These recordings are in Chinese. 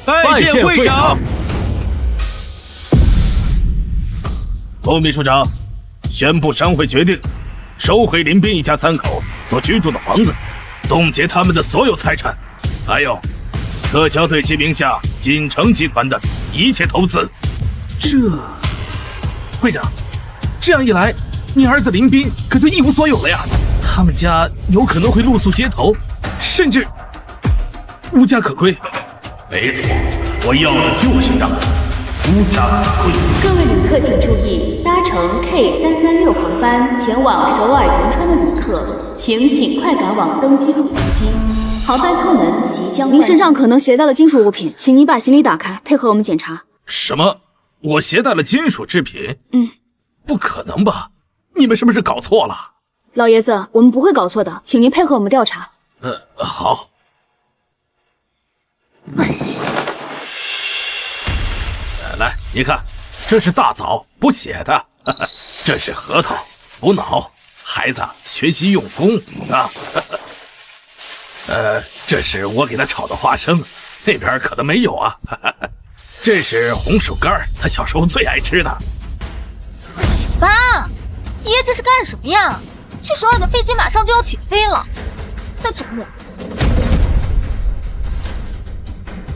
拜见会长。洪秘书长，宣布商会决定收回林斌一家3口所居住的房子，冻结他们的所有财产，还有撤销对其名下锦城集团的一切投资。会长，这样一来，你儿子林斌可就一无所有了呀！他们家有可能会露宿街头，甚至无家可归。没错，我要的就是让无家可归。各位旅客请注意，搭乘 K336航班前往首尔仁川的旅客，请尽快赶往登机口登机。航班舱门即将。您身上可能携带了金属物品，请您把行李打开，配合我们检查。什么？我携带了金属制品？不可能吧？你们是不是搞错了？老爷子，我们不会搞错的，请您配合我们调查。好。来，你看，这是大枣补血的，这是核桃补脑，孩子学习用功啊。这是我给他炒的花生，那边可能没有啊。这是红薯干，他小时候最爱吃的。爸，爷爷这是干什么呀？去首尔的飞机马上就要起飞了，在整我气。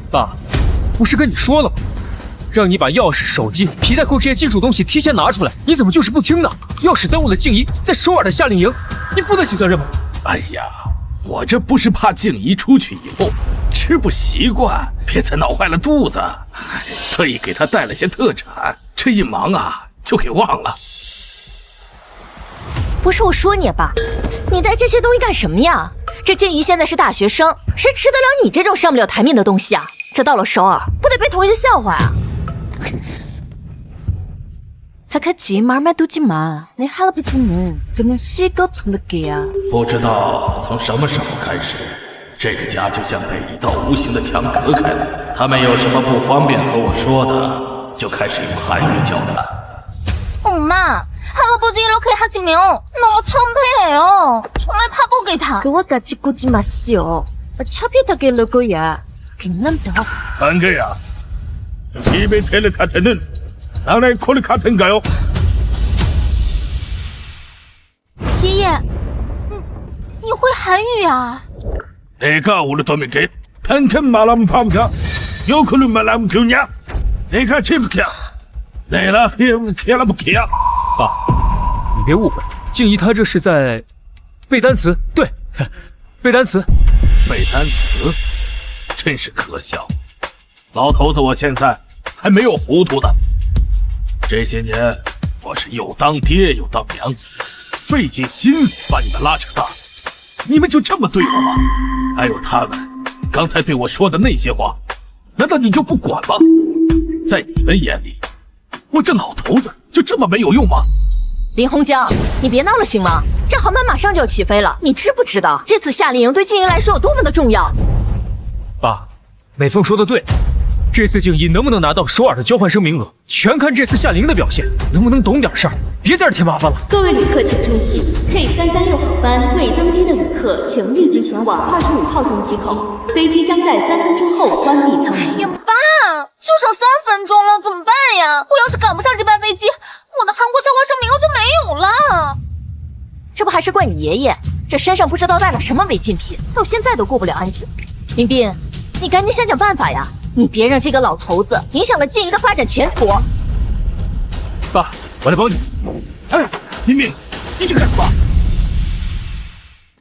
爸，不是跟你说了吗？让你把钥匙、手机、皮带扣这些金属东西提前拿出来，你怎么就是不听呢？要是耽误了静怡在首尔的夏令营，你负得起责任吗？哎呀，我这不是怕静怡出去以后吃不习惯，别再闹坏了肚子，特意给她带了些特产，这一忙啊就给忘了。不是我说你爸，你带这些东西干什么呀？这静怡现在是大学生，谁吃得了你这种上不了台面的东西啊？这到了首尔，不得被同学笑话啊！착하지 말만 두지 마. 내 할아버지는 그는 시가 좀 늦게呀。不知道从什么时候开始，这个家就像被一道无形的墙隔开了。他们有什么不方便和我说的，就开始用韩语交谈。 엄마할아버지 이렇게 하시면 너무 창피해요. 정말 바보 같아. 그거까지 꾸지 마시오. 어차피 다 깨를 거야. 괜찮다. 안 그래야. 입에 텔레카트는 나라의 콜 같은가요? 爷爷，你会韩语啊？ 내가 우리 도미게 팬큰 말하면 밤가 요크는 말하면 그냐? 내가 집게 내가 힘 키라 부키야. 爸，你别误会，静怡她这是在背单词，对，背单词。背单词，真是可笑。老头子，我现在还没有糊涂呢。这些年，我是又当爹又当娘，费尽心思把你们拉扯大，你们就这么对我吗？还有他们刚才对我说的那些话，难道你就不管吗？在你们眼里，我这老头子就这么没有用吗？林洪江，你别闹了行吗？这航班马上就要起飞了，你知不知道这次夏令营对静怡来说有多么的重要？爸，美凤说的对，这次静怡能不能拿到首尔的交换生名额，全看这次夏令营的表现，能不能懂点事儿，别在这添麻烦了。各位旅客请注意 ，K336航班未登机的旅客，请立即前往25号登机口，飞机将在3分钟后关闭舱门。呀，爸，就剩3分钟了，怎么办呀？我要是赶不上这班飞机，我的韩国交换生名额就没有了。这不还是怪你爷爷，这身上不知道带了什么违禁品，到现在都过不了安检。林斌，你赶紧想想办法呀！你别让这个老头子影响了静怡的发展前途。爸，我来帮你。哎，林敏，你这干什么？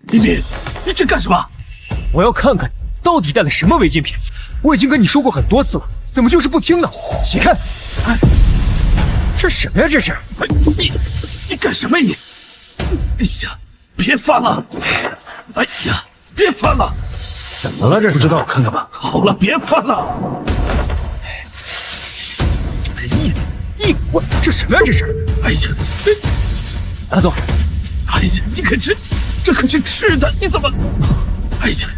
林敏，你这干什么？我要看看你到底带了什么违禁品。我已经跟你说过很多次了，怎么就是不听呢？起开！哎，这什么呀？这是？哎，你干什么你？哎呀，别翻了！哎呀，别翻了！怎么了？这是不知道，看看吧。好了，别翻了！这一股，这什么呀？这是？哎呀，拿走！哎呀，你可真，这可是吃的，你怎么？哎呀，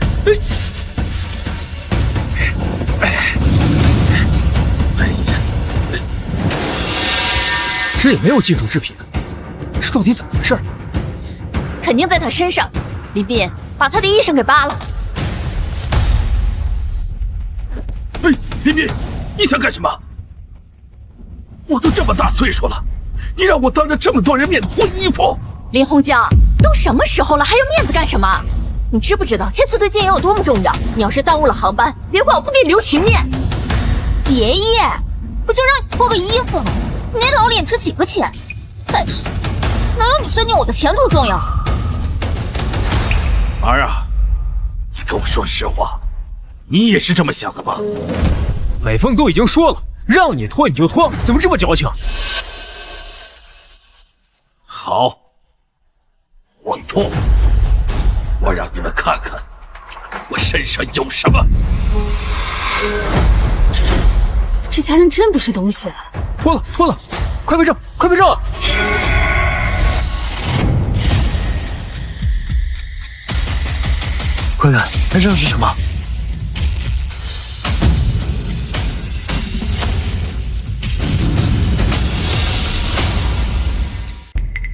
哎呀，这也没有金属制品，这到底怎么回事？肯定在他身上。林斌，把他的衣裳给扒了。哎，林斌，你想干什么？我都这么大岁数了，你让我当着这么多人面脱衣服？林洪江，都什么时候了，还要面子干什么？你知不知道这次对静言有多么重要？你要是耽误了航班，别怪我不给你留情面。爷爷，不就让你脱个衣服吗？你那老脸值几个钱？再说，哪有你孙女我的前途重要？儿啊，你跟我说实话，你也是这么想的吧？美凤都已经说了，让你脱你就脱，怎么这么矫情？好，我脱，我让你们看看我身上有什么。这家人真不是东西。脱了，脱了，快备证，快备证！快看，身上是什么？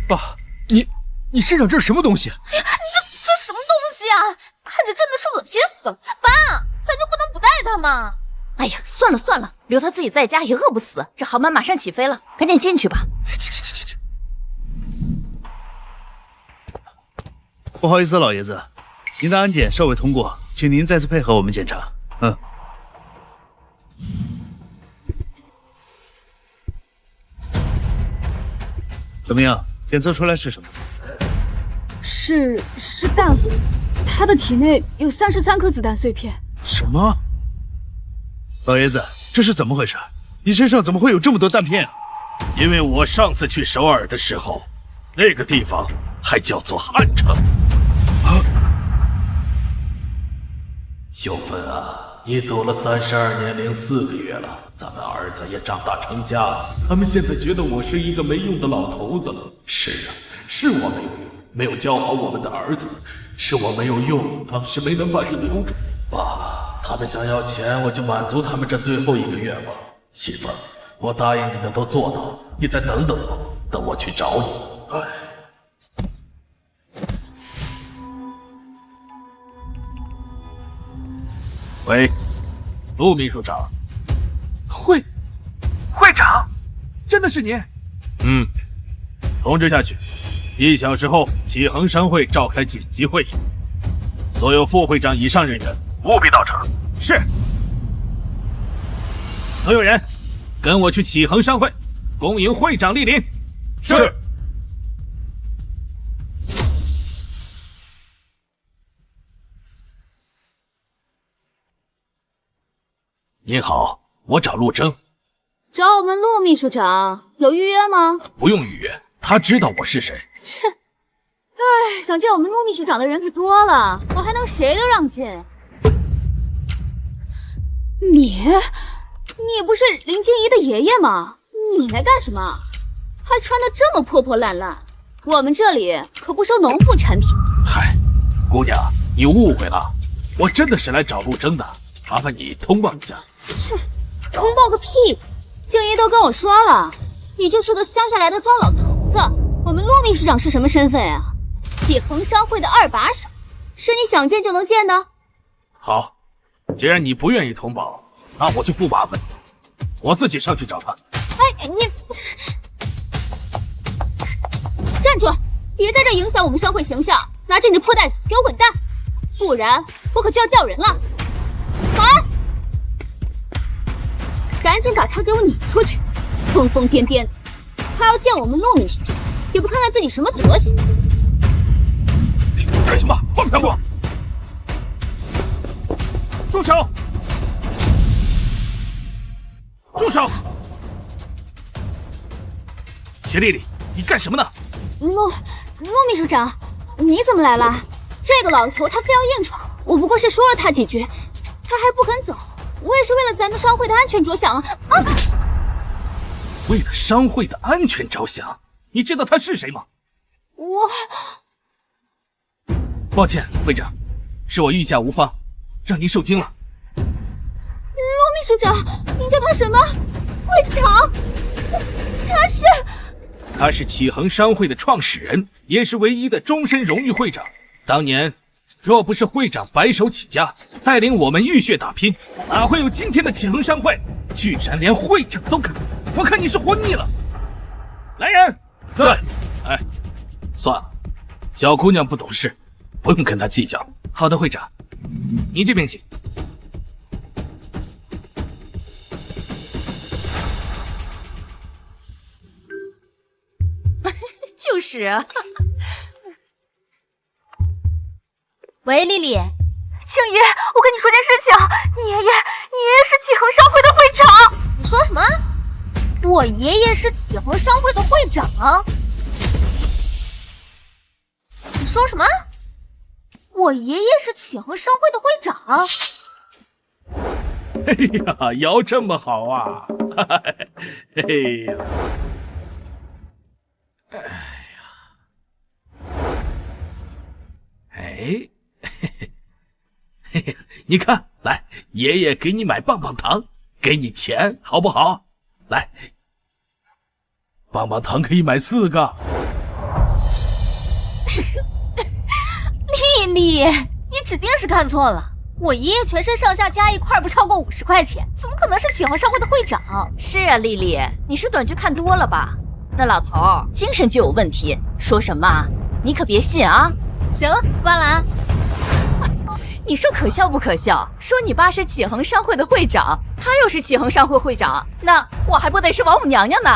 爸，你身上这是什么东西？这什么东西啊？看着真的是恶心死了。爸，咱就不能不带他吗？哎呀，算了算了，留他自己在家也饿不死。这航班马上起飞了，赶紧进去吧。去！不好意思，老爷子，您的安检尚未通过，请您再次配合我们检查。怎么样？检测出来是什么？是弹核，他的体内有33颗子弹碎片。什么？老爷子，这是怎么回事？你身上怎么会有这么多弹片啊？因为我上次去首尔的时候，那个地方还叫做汉城。秀芬啊，你走了32年零4个月了，咱们儿子也长大成家了，他们现在觉得我是一个没用的老头子了。是啊，是我没有用，没有教好我们的儿子，是我没有用，当时没能把你留住。爸，他们想要钱，我就满足他们这最后一个愿望。媳妇儿，我答应你的都做到，你再等等我，等我去找你。哎。喂，陆秘书长。会长，真的是您？通知下去，1小时后启恒商会召开紧急会议，所有副会长以上人员务必到场。是。所有人，跟我去启恒商会，恭迎会长莅临。是。您好，我找陆征。找我们陆秘书长，有预约吗？不用预约，他知道我是谁。切，哎，想见我们陆秘书长的人可多了，我还能谁都让进？你不是林静怡的爷爷吗？你来干什么？还穿得这么破破烂烂？我们这里可不收农副产品。嗨，姑娘，你误会了，我真的是来找陆征的，麻烦你通报一下。切，通报个屁！静怡都跟我说了，你就是个乡下来的糟老头子。我们陆秘书长是什么身份啊？启恒商会的2把手，是你想见就能见的？好，既然你不愿意通报，那我就不麻烦你，我自己上去找他。哎，你站住！别在这影响我们商会形象！拿着你的破袋子给我滚蛋，不然我可就要叫人了。好啊！赶紧把他给我撵出去！疯疯癫癫，还要见我们陆秘书长，也不看看自己什么德行！干什么？放开我！住手！住手！雪莉莉，你干什么呢？陆秘书长，你怎么来了？这个老头他非要硬闯，我不过是说了他几句，他还不肯走。我也是为了咱们商会的安全着想啊！为了商会的安全着想，你知道他是谁吗？我……抱歉，会长，是我御驾无方，让您受惊了。陆秘书长，你叫他什么？会长？他是启恒商会的创始人，也是唯一的终身荣誉会长。当年若不是会长白手起家，带领我们浴血打拼，哪会有今天的启恒商会？居然连会长都敢！我看你是活腻了。来人，在。哎，算了，小姑娘不懂事，不用跟她计较。好的，会长，您这边请。就是啊。喂，丽丽。庆爷，我跟你说件事情，你爷爷是启恒商会的会长。你说什么？我爷爷是启恒商会的会长？你说什么？我爷爷是启恒商会的会长？哎呀，摇这么好啊！哎呀，哎呀，哎，嘿嘿，你看，来，爷爷给你买棒棒糖，给你钱，好不好？来，棒棒糖可以买4个。丽丽，你指定是看错了。我爷爷全身上下加一块不超过50块钱，怎么可能是启恒商会的会长？是啊，丽丽，你是短剧看多了吧？那老头精神就有问题，说什么你可别信啊！行了，关了啊。你说可笑不可笑？说你爸是启恒商会的会长，他又是启恒商会会长，那我还不得是王母娘娘呢？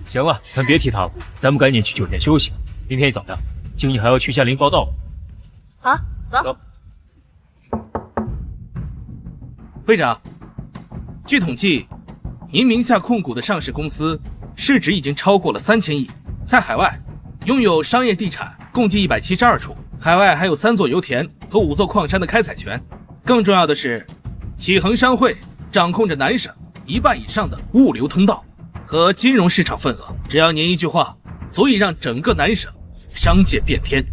行了，咱别提他了，咱们赶紧去酒店休息。明天一早呀，经理还要去夏林报道。好，走。会长，据统计，您名下控股的上市公司市值已经超过了3000亿，在海外拥有商业地产共计172处，海外还有3座油田和5座矿山的开采权。更重要的是，启恒商会掌控着南省1半以上的物流通道和金融市场份额。只要您一句话，足以让整个南省商界变天。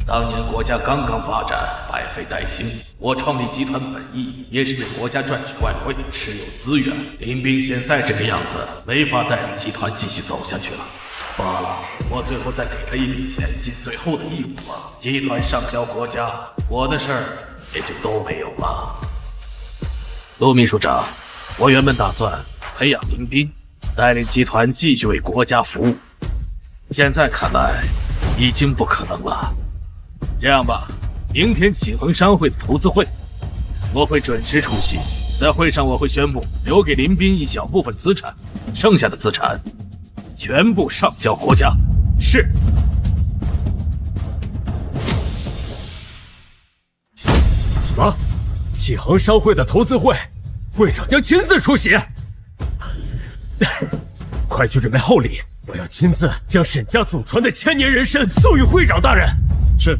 当年国家刚刚发展，百废待兴，我创立集团本意也是为国家赚取外汇，持有资源。林斌现在这个样子，没法带领集团继续走下去了。罢了，我最后再给他一笔钱尽最后的义务吧。集团上交国家，我的事儿也就都没有了。陆秘书长，我原本打算培养林斌，带领集团继续为国家服务，现在看来已经不可能了。这样吧，明天启恒商会的投资会，我会准时出席。在会上，我会宣布留给林斌一小部分资产，剩下的资产全部上交国家。是。什么？启恒商会的投资会，会长将亲自出席？快去准备厚礼，我要亲自将沈家祖传的千年人参送与会长大人。是。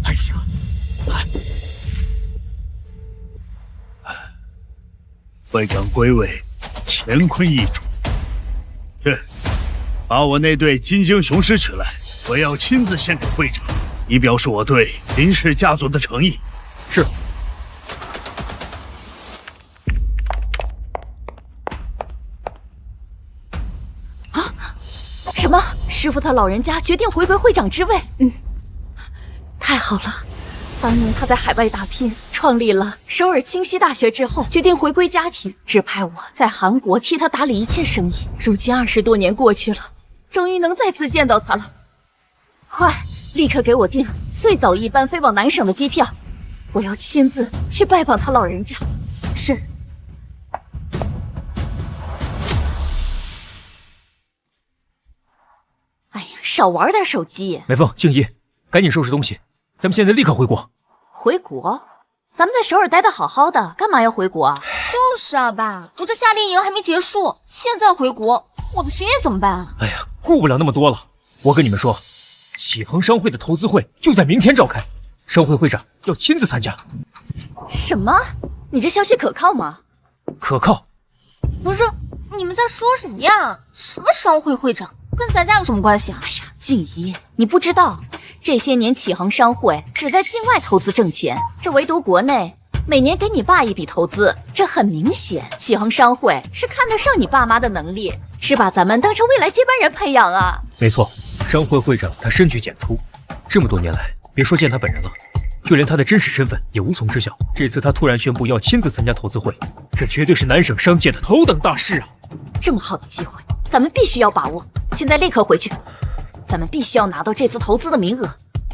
哎呀，会长归位，乾坤易主。把我那对金睛雄狮取来，我要亲自献给会长，以表示我对林氏家族的诚意。是。啊？什么？师傅他老人家决定回归会长之位？太好了！当年他在海外打拼，创立了首尔清溪大学之后，决定回归家庭，指派我在韩国替他打理一切生意。如今20多年过去了，终于能再次见到他了。快，立刻给我订最早一班飞往南省的机票，我要亲自去拜访他老人家。是。哎呀，少玩点手机。美凤、静怡，赶紧收拾东西，咱们现在立刻回国。回国？咱们在首尔待得好好的，干嘛要回国啊？就是啊，爸，我这夏令营还没结束，现在回国，我的学业怎么办啊？哎呀，顾不了那么多了。我跟你们说，启恒商会的投资会就在明天召开，商会会长要亲自参加。什么？你这消息可靠吗？可靠。不是，你们在说什么呀？什么商会会长，跟咱家有什么关系啊？哎呀，静怡，你不知道，这些年启恒商会只在境外投资挣钱，这唯独国内每年给你爸一笔投资，这很明显，启恒商会是看得上你爸妈的能力，是把咱们当成未来接班人培养啊。没错，商会会长他深具简出，这么多年来，别说见他本人了，就连他的真实身份也无从知晓。这次他突然宣布要亲自参加投资会，这绝对是南省商界的头等大事啊！这么好的机会，咱们必须要把握。现在立刻回去，咱们必须要拿到这次投资的名额，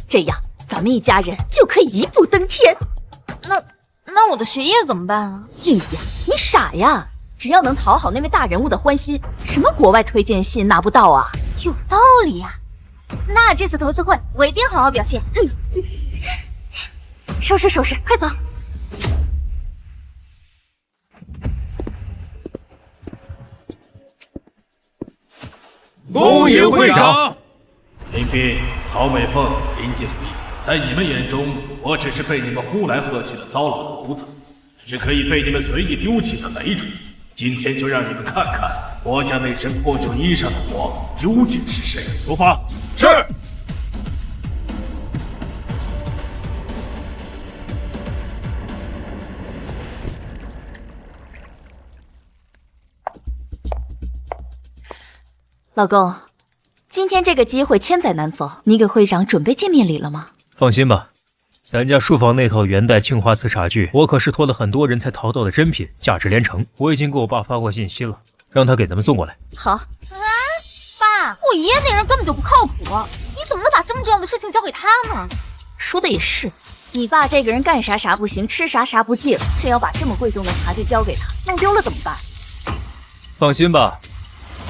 这样咱们一家人就可以一步登天。那我的学业怎么办啊？静怡，你傻呀！只要能讨好那位大人物的欢心，什么国外推荐信拿不到啊？有道理呀。那这次投资会我一定好好表现。收拾收拾，快走。恭迎会长。林斌、曹美凤、林静怡，在你们眼中，我只是被你们呼来喝去的糟老头子，是可以被你们随意丢弃的累赘。今天就让你们看看，脱下那身破旧衣裳的我究竟是谁。出发。是。老公，今天这个机会千载难逢，你给会长准备见面礼了吗？放心吧，咱家书房那套元代青花瓷茶具，我可是托了很多人才淘到的珍品，价值连城。我已经给我爸发过信息了，让他给咱们送过来。好。爸，我爷爷那人根本就不靠谱，你怎么能把这么重要的事情交给他呢？说的也是，你爸这个人干啥啥不行，吃啥啥不进，真要把这么贵重的茶具交给他，弄丢了怎么办？放心吧，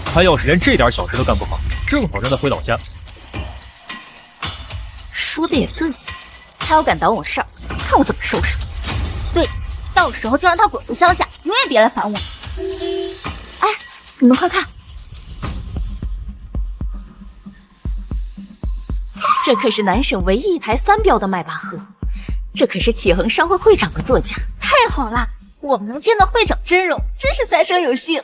他要是连这点小事都干不好，正好让他回老家。说的也对，他要敢挡我事儿，看我怎么收拾他。对，到时候就让他滚回乡下，永远别来烦我。哎，你们快看，这可是南省唯一一台3标的迈巴赫，这可是启恒商会会长的座驾。太好了，我们能见到会长真容，真是三生有幸。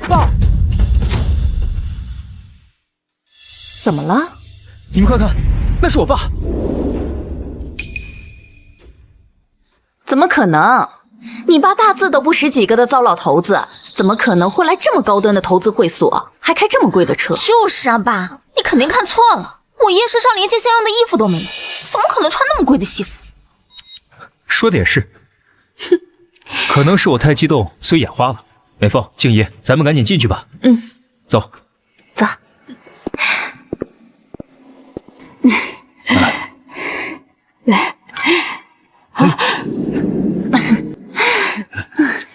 爸，怎么了？你们快看，那是我爸。怎么可能？你爸大字都不识几个的糟老头子，怎么可能会来这么高端的投资会所，还开这么贵的车？就是啊，爸，你肯定看错了。我爷身上连件像样的衣服都没有，怎么可能穿那么贵的西服？说的也是，哼，可能是我太激动，所以眼花了。美凤、静怡，咱们赶紧进去吧。嗯，走，走。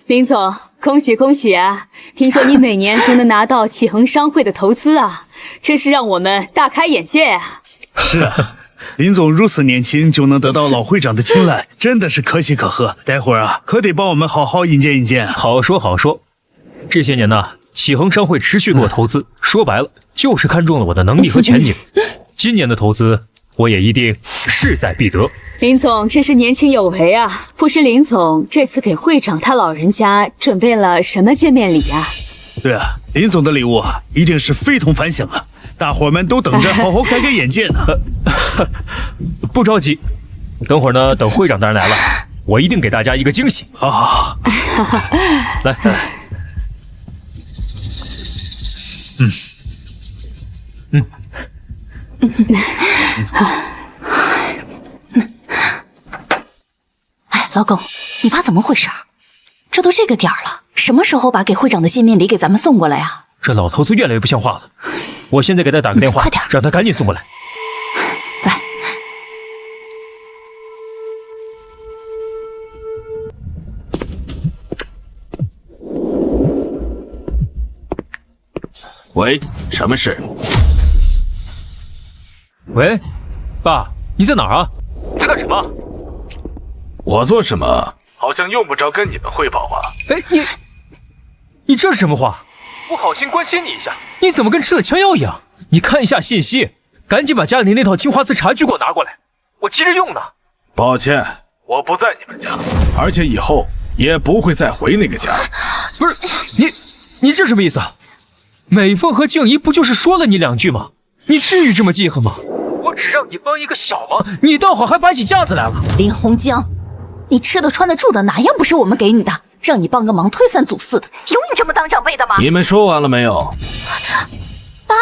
林总，恭喜恭喜啊！听说你每年都能拿到启恒商会的投资啊，真是让我们大开眼界啊！是啊，林总如此年轻就能得到老会长的青睐，真的是可喜可贺。待会儿啊，可得帮我们好好引荐引荐。好说好说，这些年呢，启恒商会持续给我投资，说白了就是看中了我的能力和前景。今年的投资，我也一定势在必得。林总真是年轻有为啊！不知林总这次给会长他老人家准备了什么见面礼啊？对啊，林总的礼物啊，一定是非同凡响啊！大伙儿们都等着好好开开眼界呢。不着急，等会儿呢，等会长大人来了，我一定给大家一个惊喜。好好好，来，哎，老公，你爸怎么回事？这都这个点儿了，什么时候把给会长的见面礼给咱们送过来呀？这老头子越来越不像话了，我现在给他打个电话，快点，让他赶紧送过来。来，喂，什么事？喂，爸，你在哪儿啊？在干什么？我做什么？好像用不着跟你们汇报吧？哎，你这是什么话？我好心关心你一下，你怎么跟吃了枪药一样？你看一下信息，赶紧把家里那套青花瓷茶具给我拿过来，我急着用呢。抱歉，我不在你们家，而且以后也不会再回那个家。不是你这什么意思啊？美凤和静怡不就是说了你2句吗？你至于这么记恨吗？我只让你帮一个小忙，你倒好还摆起架子来了。林洪江，你吃的穿的住的哪样不是我们给你的？让你帮个忙推三阻四的，有你这么当长辈的吗？你们说完了没有？爸，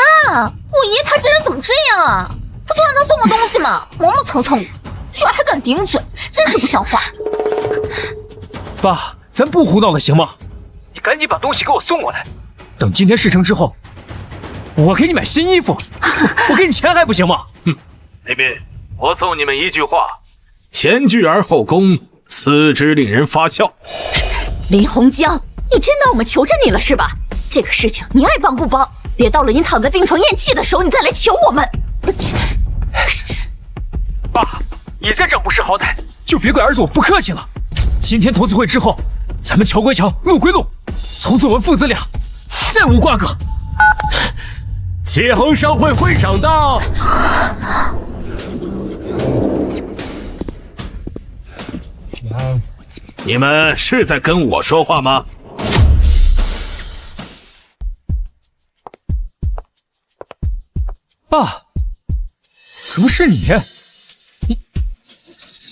我爷他这人怎么这样啊？不就让他送个东西吗？磨磨蹭蹭的，居然还敢顶嘴，真是不像话。爸，咱不胡闹了行吗？你赶紧把东西给我送过来，等今天事成之后，我给你买新衣服，我给你钱还不行吗？那边我送你们一句话：前倨而后恭，思之令人发笑。林洪江，你真当我们求着你了是吧？这个事情你爱帮不帮？别到了你躺在病床咽气的时候，你再来求我们。爸，你再这样不识好歹，就别怪儿子我不客气了。今天投资会之后，咱们桥归桥，路归路，从此我们父子俩再无瓜葛。启恒商会会长到。你们是在跟我说话吗？爸，怎么是你？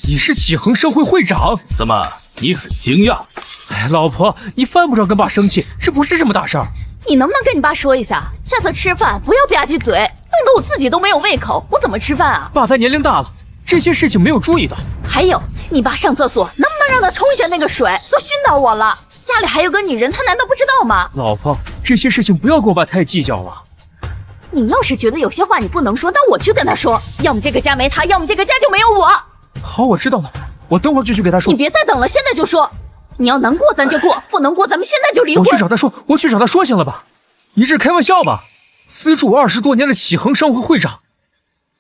你是启恒商会会长？怎么，你很惊讶？哎，老婆，你犯不着跟爸生气，这不是什么大事儿。你能不能跟你爸说一下，下次吃饭不要吧唧嘴，弄得我自己都没有胃口，我怎么吃饭啊？爸他年龄大了，这些事情没有注意到。还有，你爸上厕所能不能让他冲一下那个水？都熏到我了。家里还有个女人，他难道不知道吗？老婆，这些事情不要跟我爸太计较了。你要是觉得有些话你不能说，那我去跟他说。要么这个家没他，要么这个家就没有我。好，我知道了，我等会儿就去给他说。你别再等了，现在就说。你要能过咱就过，不能过咱们现在就离婚。我去找他说，行了吧？你是开玩笑吧？资助我20多年的启恒商会会长，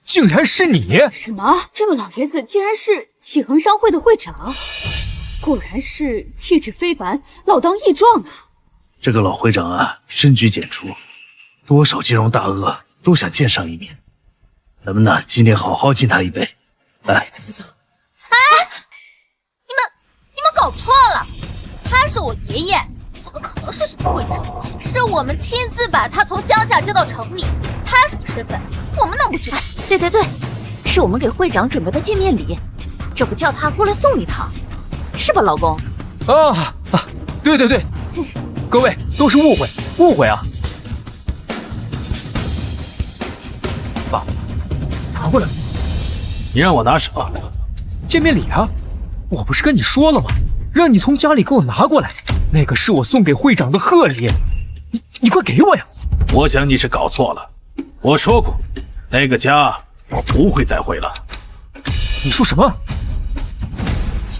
竟然是你！什么？这位老爷子竟然是启恒商会的会长，果然是气质非凡，老当益壮啊！这个老会长啊，深居简出，多少金融大鳄都想见上一面。咱们呢，今天好好敬他一杯。来，走。哎，你们搞错了，他是我爷爷，怎么可能是什么会长？是我们亲自把他从乡下接到城里，他什么身份，我们能不知道？对，是我们给会长准备的见面礼，这不叫他过来送一趟，是吧，老公？对，各位都是误会啊！爸，拿过来。你让我拿什么？见面礼啊！我不是跟你说了吗？让你从家里给我拿过来，那个是我送给会长的贺礼。你快给我呀！我想你是搞错了，我说过，那个家我不会再回了。你说什么？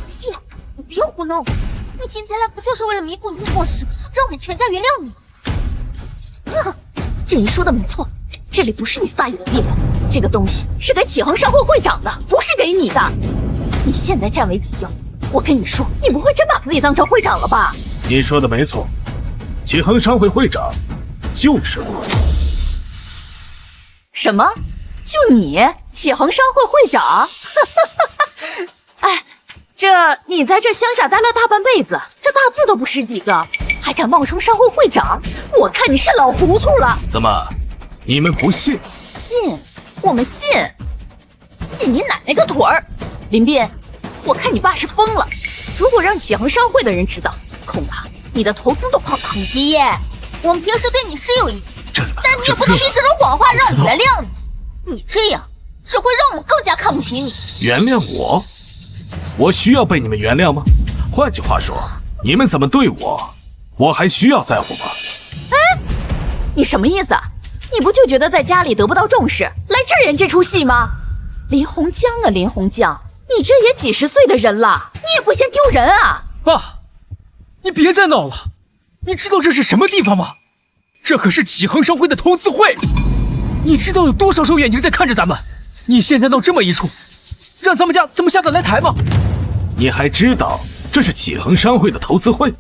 谢，你别胡弄！你今天来不就是为了弥补你的过失，让我们全家原谅你？行了，静怡说的没错，这里不是你撒野的地方，这个东西是给启恒商会会长的，不是给你的。你现在占为己有，我跟你说，你不会真把自己当成会长了吧？你说的没错，启恒商会会长就是我。什么？就你启恒商会会长？哎，你在这乡下待了大半辈子，这大字都不识几个，还敢冒充商会会长？我看你是老糊涂了。怎么，你们不信？信，我们信，信你奶奶个腿儿！林斌，我看你爸是疯了。如果让启恒商会的人知道，恐怕你的投资都泡汤。爷爷，我们平时对你是有意见，但你也不能凭这种谎话让我原谅你。你这样只会让我们更加看不起你。原谅我？我需要被你们原谅吗？换句话说，你们怎么对我，我还需要在乎吗？哎，你什么意思啊？你不就觉得在家里得不到重视，来这儿演这出戏吗？林洪江啊，林洪江，你这也几十岁的人了，你也不嫌丢人啊！爸，你别再闹了，你知道这是什么地方吗？这可是启恒商会的投资会，你知道有多少双眼睛在看着咱们？你现在闹这么一出，让咱们家怎么下得来台吗？你还知道这是启恒商会的投资会？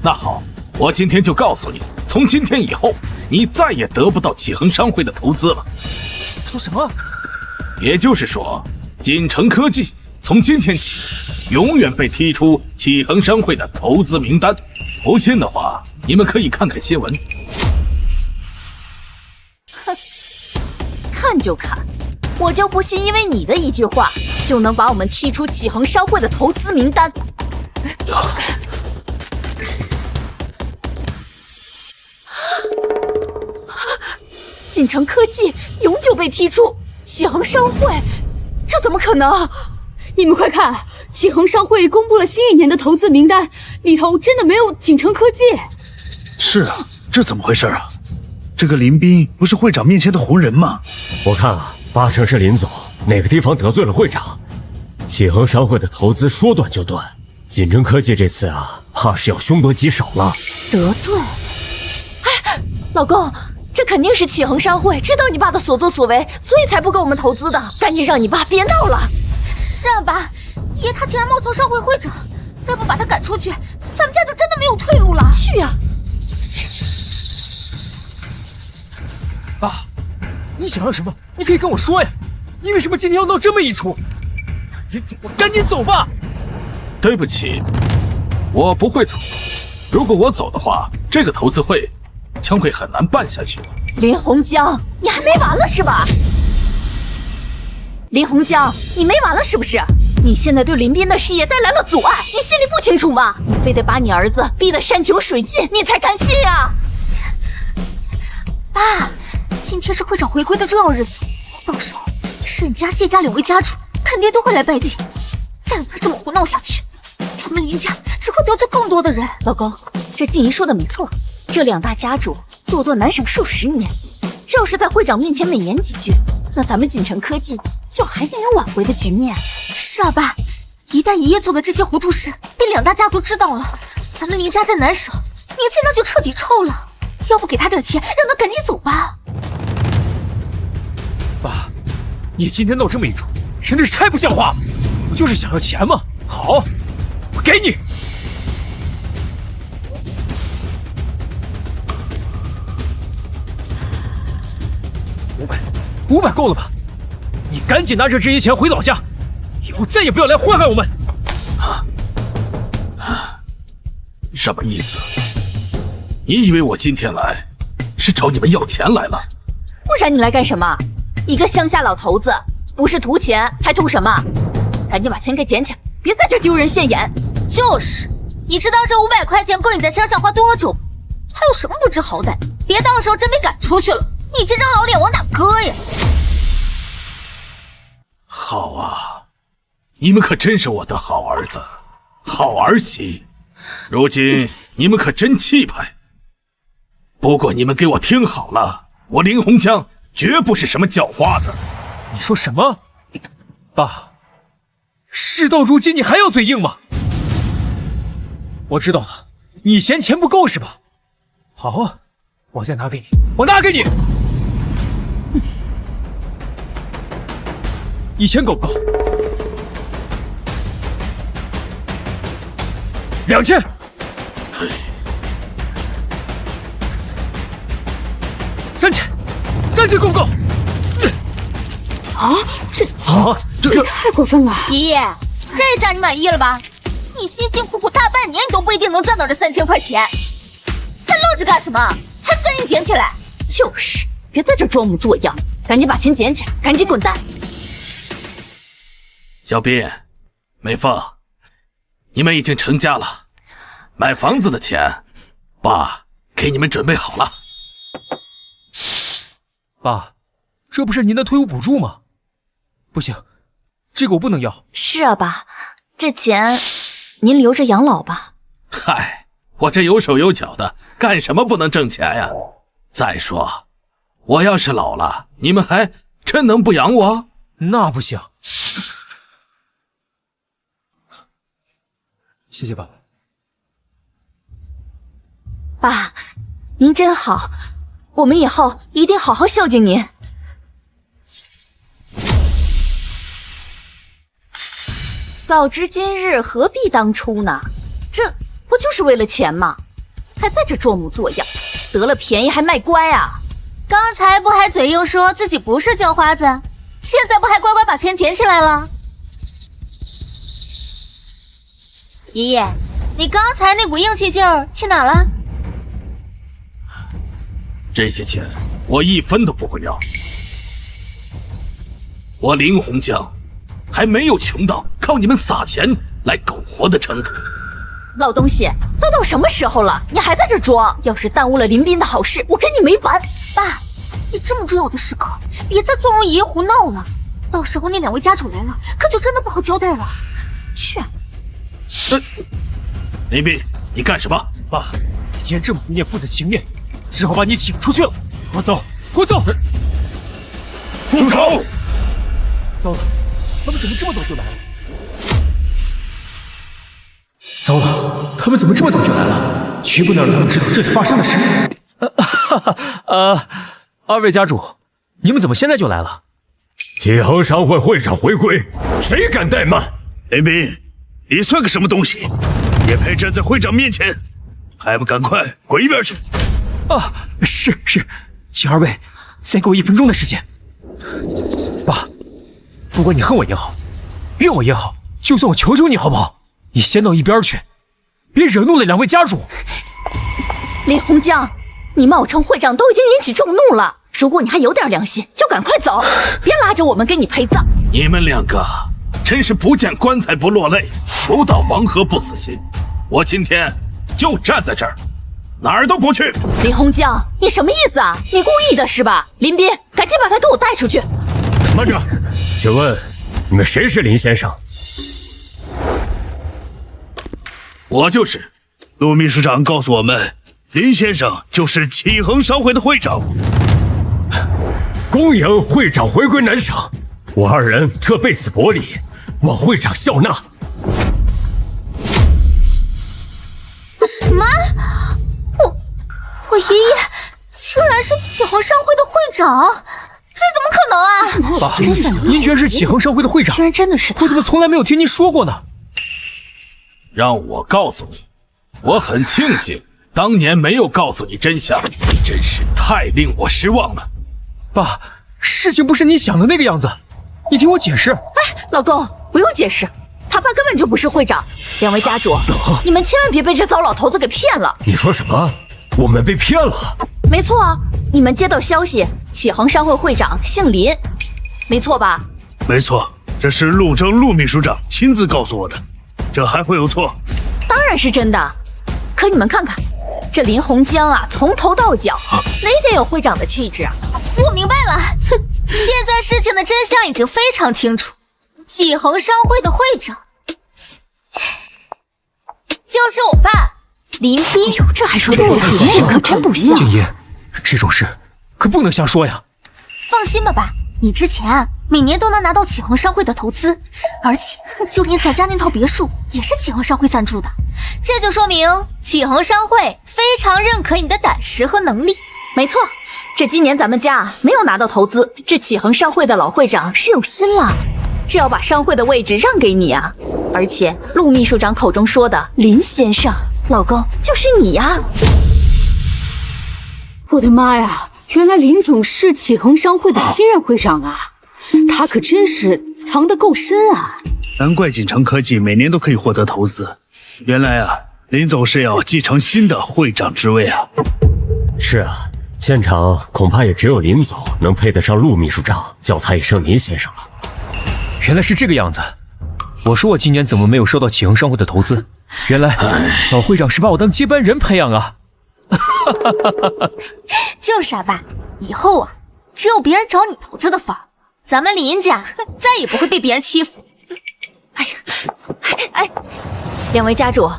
那好，我今天就告诉你，从今天以后，你再也得不到启恒商会的投资了。说什么？也就是说，锦城科技从今天起永远被踢出启恒商会的投资名单。不信的话，你们可以看看新闻。看就看，我就不信因为你的一句话就能把我们踢出启恒商会的投资名单。锦城科技永久被踢出启恒商会，这怎么可能？你们快看，启恒商会公布了新一年的投资名单，里头真的没有锦城科技。是啊，这怎么回事啊？这个林斌不是会长面前的红人吗？我看啊，80%是林总哪个地方得罪了会长，启恒商会的投资说断就断。锦城科技这次啊，怕是要凶多吉少了。得罪？哎，老公，这肯定是启恒商会知道你爸的所作所为，所以才不给我们投资的。赶紧让你爸别闹了。是啊，爸，爷他竟然冒充商会会长，再不把他赶出去，咱们家就真的没有退路了。去啊！爸，你想要什么？你可以跟我说呀。你为什么今天要闹这么一出？赶紧走吧！对不起，我不会走。如果我走的话，这个投资会将会很难办下去。林洪江，你还没完了是吧？林洪江，你没完了是不是？你现在对林斌的事业带来了阻碍，你心里不清楚吗？你非得把你儿子逼得山穷水尽，你才甘心呀！爸，今天是会长回归的重要日子，到时候沈家、谢家2位家主肯定都会来拜见。再让他这么胡闹下去，咱们林家只会得罪更多的人。老公，这静怡说的没错，这2大家主做作难省数10年，这要是在会长面前美言几句，那咱们锦城科技就还能有挽回的局面。是啊，爸，一旦爷爷做的这些糊涂事被2大家族知道了，咱们林家再难舍，名气那就彻底臭了。要不给他点钱，让他赶紧走吧。爸，你今天闹这么一出，真的是太不像话了。不就是想要钱吗？好，我给你。500够了吧？你赶紧拿着这些钱回老家，以后再也不要来祸害我们。什么意思？你以为我今天来是找你们要钱来了？不然你来干什么？你个乡下老头子，不是图钱还图什么？赶紧把钱给捡起来，别在这丢人现眼。就是，你知道这500块钱够你在乡下花多久吗？还有什么不知好歹？别到时候真被赶出去了，你这张老脸往哪搁呀？好啊，你们可真是我的好儿子，好儿媳。如今你们可真气派。不过你们给我听好了，我林洪江绝不是什么叫花子。你说什么？爸，事到如今你还要嘴硬吗？我知道了，你嫌钱不够是吧？好啊，我再拿给你，我拿给你。1000够不够？2000。3000够不够？这太过分了！爷爷，这下你满意了吧？你辛辛苦苦大半年，你都不一定能赚到这3000块钱，还愣着干什么？还不赶紧捡起来！就是，别在这装模作样，赶紧把钱捡起来，赶紧滚蛋！小斌、美凤，你们已经成家了，买房子的钱，爸给你们准备好了。爸，这不是您的退伍补助吗？不行，这个我不能要。是啊，爸，这钱您留着养老吧。嗨，我这有手有脚的，干什么不能挣钱呀？再说，我要是老了，你们还真能不养我？那不行。谢谢爸爸。爸，您真好，我们以后一定好好孝敬您。早知今日，何必当初呢？这不就是为了钱吗？还在这装模作样，得了便宜还卖乖啊！刚才不还嘴硬说自己不是叫花子，现在不还乖乖把钱捡起来了？爷爷，你刚才那股硬气劲儿去哪了？这些钱我1分都不会要。我林洪江还没有穷到靠你们撒钱来苟活的程度。老东西，都到什么时候了，你还在这装？要是耽误了林斌的好事，我跟你没完！爸，你这么重要的时刻，别再纵容爷爷胡闹了。到时候那2位家主来了，可就真的不好交代了。去！林斌，你干什么？爸，你既然这么不念父子情面，只好把你请出去了。给我走，给我走！住手！糟了，他们怎么这么早就来了？糟了，他们怎么这么早就来了？绝不能让他们知道这里发生的事。二位家主，你们怎么现在就来了？启恒商会会长回归，谁敢怠慢？林斌，你算个什么东西？也配站在会长面前？还不赶快滚一边去！是，请二位再给我1分钟的时间。爸，不管你恨我也好，怨我也好，就算我求求你好不好？你先到一边去，别惹怒了2位家主。林洪江，你冒充会长都已经引起众怒了，如果你还有点良心，就赶快走，别拉着我们给你陪葬。你们2个真是不见棺材不落泪，不到黄河不死心。我今天就站在这儿，哪儿都不去。林洪江，你什么意思啊？你故意的是吧？林斌，赶紧把他给我带出去。慢着，请问你们谁是林先生？我就是。陆秘书长告诉我们，林先生就是启恒商会的会长。恭迎会长回归南省，我2人特备此薄礼，望会长笑纳。什么？我爷爷竟然是启恒商会的会长，这怎么可能啊？爸，您居然是启恒商会的会长，居然真的是他，我怎么从来没有听您说过呢？让我告诉你，我很庆幸当年没有告诉你真相，你真是太令我失望了。爸，事情不是你想的那个样子，你听我解释。老公，不用解释，他爸根本就不是会长。2位家主，你们千万别被这糟老头子给骗了。你说什么？我们被骗了？没错啊，你们接到消息，启恒商会会长姓林，没错吧？没错，这是陆征陆秘书长亲自告诉我的，这还会有错？当然是真的。可你们看看，这林洪江啊，从头到脚哪点有会长的气质啊？我明白了，现在事情的真相已经非常清楚，启恒商会的会长就是我爸林斌。哎呦，这还说得过去，那可真不像。静音，这种事可不能瞎说呀。放心吧，爸，你之前每年都能拿到启恒商会的投资，而且就连咱家那套别墅也是启恒商会赞助的，这就说明启恒商会非常认可你的胆识和能力。没错，这今年咱们家没有拿到投资，这启恒商会的老会长是有心了，这要把商会的位置让给你啊！而且陆秘书长口中说的林先生，老公就是你呀！我的妈呀，原来林总是启恒商会的新任会长啊！他可真是藏得够深啊！难怪锦城科技每年都可以获得投资，原来啊，林总是要继承新的会长职位啊！是啊，现场恐怕也只有林总能配得上陆秘书长叫他一声林先生了。原来是这个样子，我说我今年怎么没有收到启恒商会的投资？原来老会长是把我当接班人培养啊！就是啊，爸，以后啊，只有别人找你投资的份儿，咱们林家再也不会被别人欺负。哎，两位家主，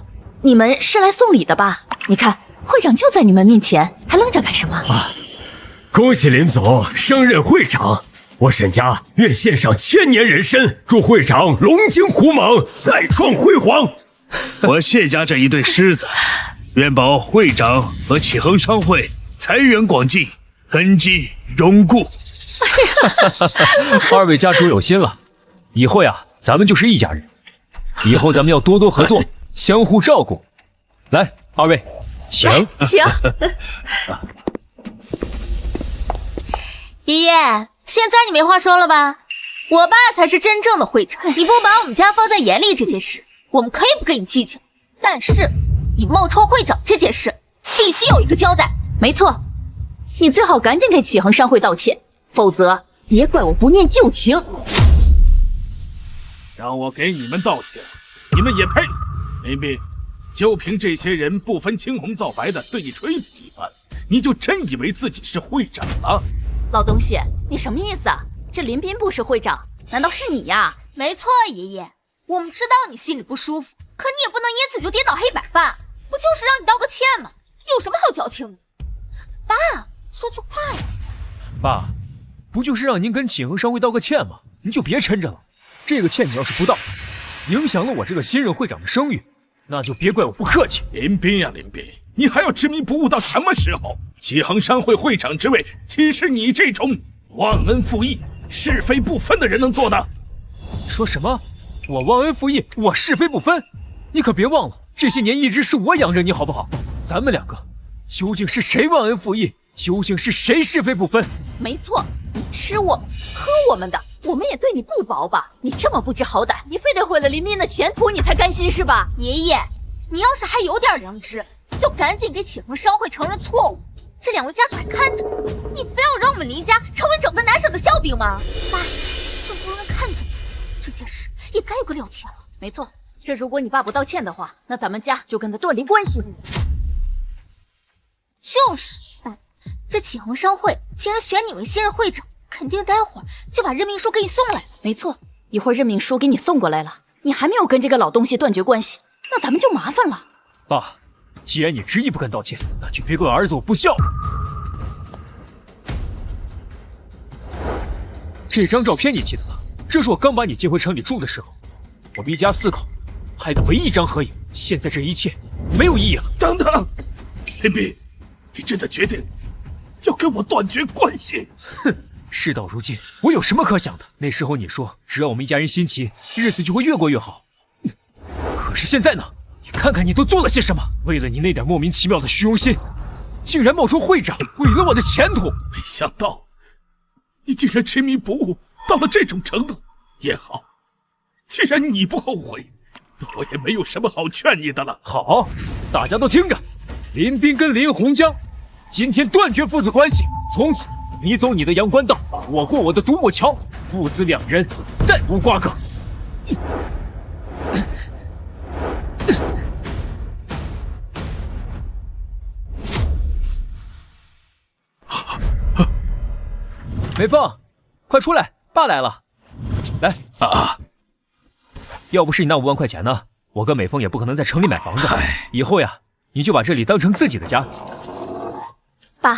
你们是来送礼的吧？你看，会长就在你们面前，还愣着干什么？恭喜林总升任会长！我沈家愿献上1000年人参，祝会长龙精虎猛，再创辉煌。我谢家这一对狮子，愿保会长和启恒商会财源广进，根基永固。二位家主有心了，以后呀，咱们就是一家人。以后咱们要多多合作，相互照顾。来，二位，请。请。爷爷，现在你没话说了吧？我爸才是真正的会长，你不把我们家放在眼里这件事，我们可以不跟你计较。但是你冒充会长这件事，必须有一个交代。没错，你最好赶紧给启恒商会道歉，否则别怪我不念旧情。让我给你们道歉，你们也配？林斌，就凭这些人不分青红皂白的对你吹捧一番，你就真以为自己是会长了？老东西，你什么意思啊？这林斌不是会长，难道是你呀？没错，爷爷，我们知道你心里不舒服，可你也不能因此就颠倒黑白吧？不就是让你道个歉吗？有什么好矫情的？爸，说句话呀！爸，不就是让您跟启恒商会道个歉吗？您就别抻着了。这个歉你要是不道，影响了我这个新任会长的声誉，那就别怪我不客气。林斌呀，林斌，你还要执迷不悟到什么时候？启恒商会会长之位，岂是你这种忘恩负义、是非不分的人能做的？说什么？我忘恩负义，我是非不分？你可别忘了，这些年一直是我养着你，好不好？咱们两个究竟是谁忘恩负义？究竟是谁是非不分？没错，你吃我们喝我们的，我们也对你不薄吧？你这么不知好歹，你非得毁了林斌的前途，你才甘心是吧？爷爷，你要是还有点良知，就赶紧给启恒商会承认错误。这两位家主还看着你，非要让我们林家成为整个南省的笑柄吗？爸，这么多人看着你，这件事也该有个了结了。没错，这如果你爸不道歉的话，那咱们家就跟他断离关系。就是，爸，这启恒商会既然选你为新任会长，肯定待会儿就把任命书给你送来。没错，一会儿任命书给你送过来了，你还没有跟这个老东西断绝关系，那咱们就麻烦了。爸，既然你执意不肯道歉，那就别怪儿子我不孝。这张照片你记得吗？这是我刚把你接回城里住的时候，我们一家4口拍的唯一一张合影。现在这一切没有意义了。等等，林斌，你真的决定要跟我断绝关系？哼，事到如今，我有什么可想的？那时候你说，只要我们一家人心齐，日子就会越过越好。可是现在呢？你看看你都做了些什么？为了你那点莫名其妙的虚荣心，竟然冒充会长，毁了我的前途。没想到你竟然执迷不悟到了这种程度。也好，既然你不后悔，我也没有什么好劝你的了。好，大家都听着，林斌跟林洪江今天断绝父子关系，从此你走你的阳关道，我过我的独木桥，父子两人再无瓜葛。美凤，快出来，爸来了。来啊！要不是你那5万块钱呢，我跟美凤也不可能在城里买房子。以后呀，你就把这里当成自己的家。爸，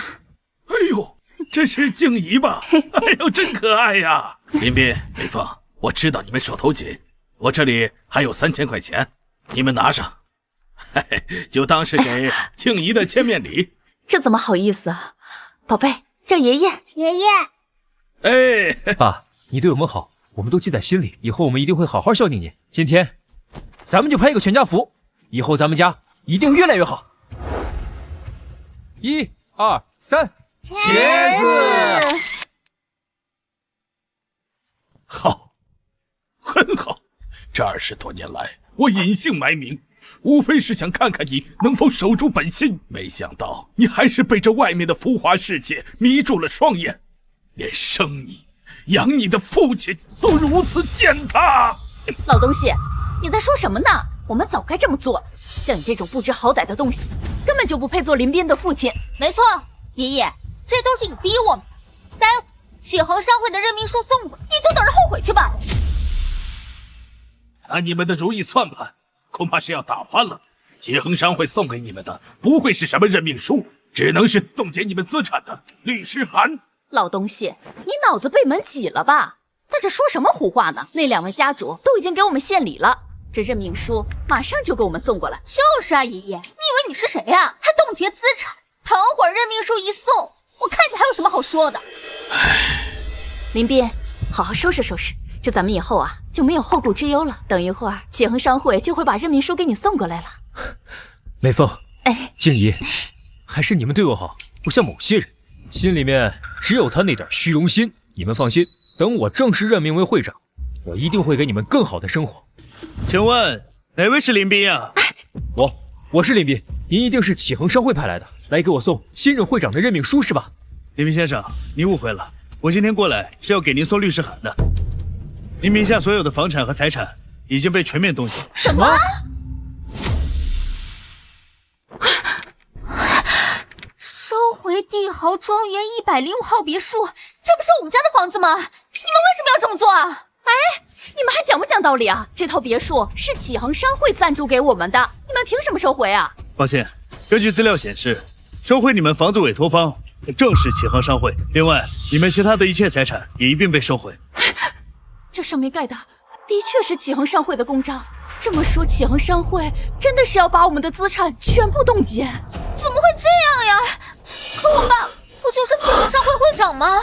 哎呦，这是静怡吧？哎呦，真可爱呀！林斌、美凤，我知道你们手头紧，我这里还有3000块钱，你们拿上，嘿嘿，就当是给静怡的见面礼。这怎么好意思啊，宝贝，叫爷爷。爷爷，哎，爸，你对我们好，我们都记在心里，以后我们一定会好好孝敬你。今天，咱们就拍一个全家福，以后咱们家一定越来越好。1、2、3，茄子！好，很好。这20多年来，我隐姓埋名，无非是想看看你能否守住本心。没想到你还是被这外面的浮华世界迷住了双眼，连生你、养你的父亲都如此践踏。老东西，你在说什么呢？我们早该这么做了。像你这种不知好歹的东西，根本就不配做林斌的父亲。没错，爷爷，这都是你逼我们的。待会启恒商会的任命书送过来，你就等着后悔去吧。按你们的如意算盘，恐怕是要打翻了。启恒商会送给你们的不会是什么任命书，只能是冻结你们资产的律师函。老东西，你脑子被门挤了吧？在这说什么胡话呢？那2位家主都已经给我们献礼了，这任命书马上就给我们送过来。就是啊，爷爷，你以为你是谁呀？还冻结资产？等会儿任命书一送，我看你还有什么好说的。林斌，好好收拾收拾，这咱们以后啊就没有后顾之忧了。等一会儿启恒商会就会把任命书给你送过来了。美凤，哎，静怡，还是你们对我好，不像某些人，心里面只有他那点虚荣心。你们放心，等我正式任命为会长，我一定会给你们更好的生活。请问哪位是林斌啊？我是林斌，您一定是启恒商会派来的，来给我送新任会长的任命书是吧？林斌先生，您误会了，我今天过来是要给您送律师函的。您名下所有的房产和财产已经被全面冻结。什么？收回帝豪庄园105号别墅，这不是我们家的房子吗？你们为什么要这么做啊？你们还讲不讲道理啊？这套别墅是启恒商会赞助给我们的，你们凭什么收回啊？抱歉，根据资料显示，收回你们房子委托方正是启恒商会。另外，你们其他的一切财产也一并被收回。这上面盖的的确是启恒商会的公章。这么说，启恒商会真的是要把我们的资产全部冻结？怎么会这样呀？可我爸不就是启恒商会会长吗？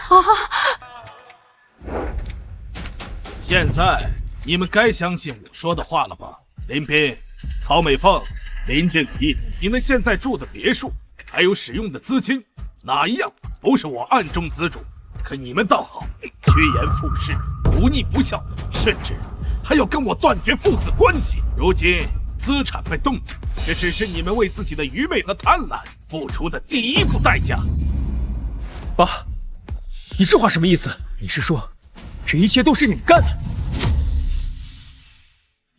现在你们该相信我说的话了吧？林斌、曹美凤、林静怡，你们现在住的别墅，还有使用的资金，哪一样不是我暗中资助？可你们倒好，趋炎附势，不逆不孝，甚至还要跟我断绝父子关系。如今资产被冻结，这只是你们为自己的愚昧和贪婪付出的第一步代价。爸，你这话什么意思？你是说这一切都是你干的？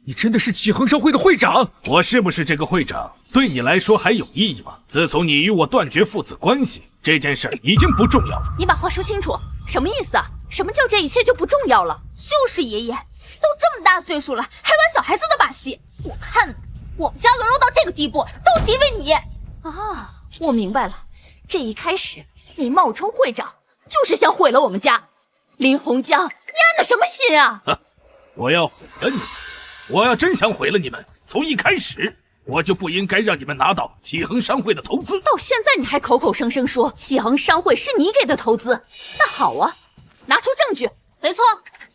你真的是启恒商会的会长？我是不是这个会长，对你来说还有意义吗？自从你与我断绝父子关系，这件事已经不重要了。你把话说清楚，什么意思啊？什么叫这一切就不重要了？就是爷爷，都这么大岁数了，还玩小孩子的把戏。我看我们家沦落到这个地步，都是因为你啊！我明白了，这一开始你冒充会长，就是想毁了我们家。林洪江，你安的什么心啊？我要毁了你们！我要真想毁了你们，从一开始我就不应该让你们拿到启恒商会的投资。到现在你还口口声声说启恒商会是你给的投资，那好啊，拿出证据。没错，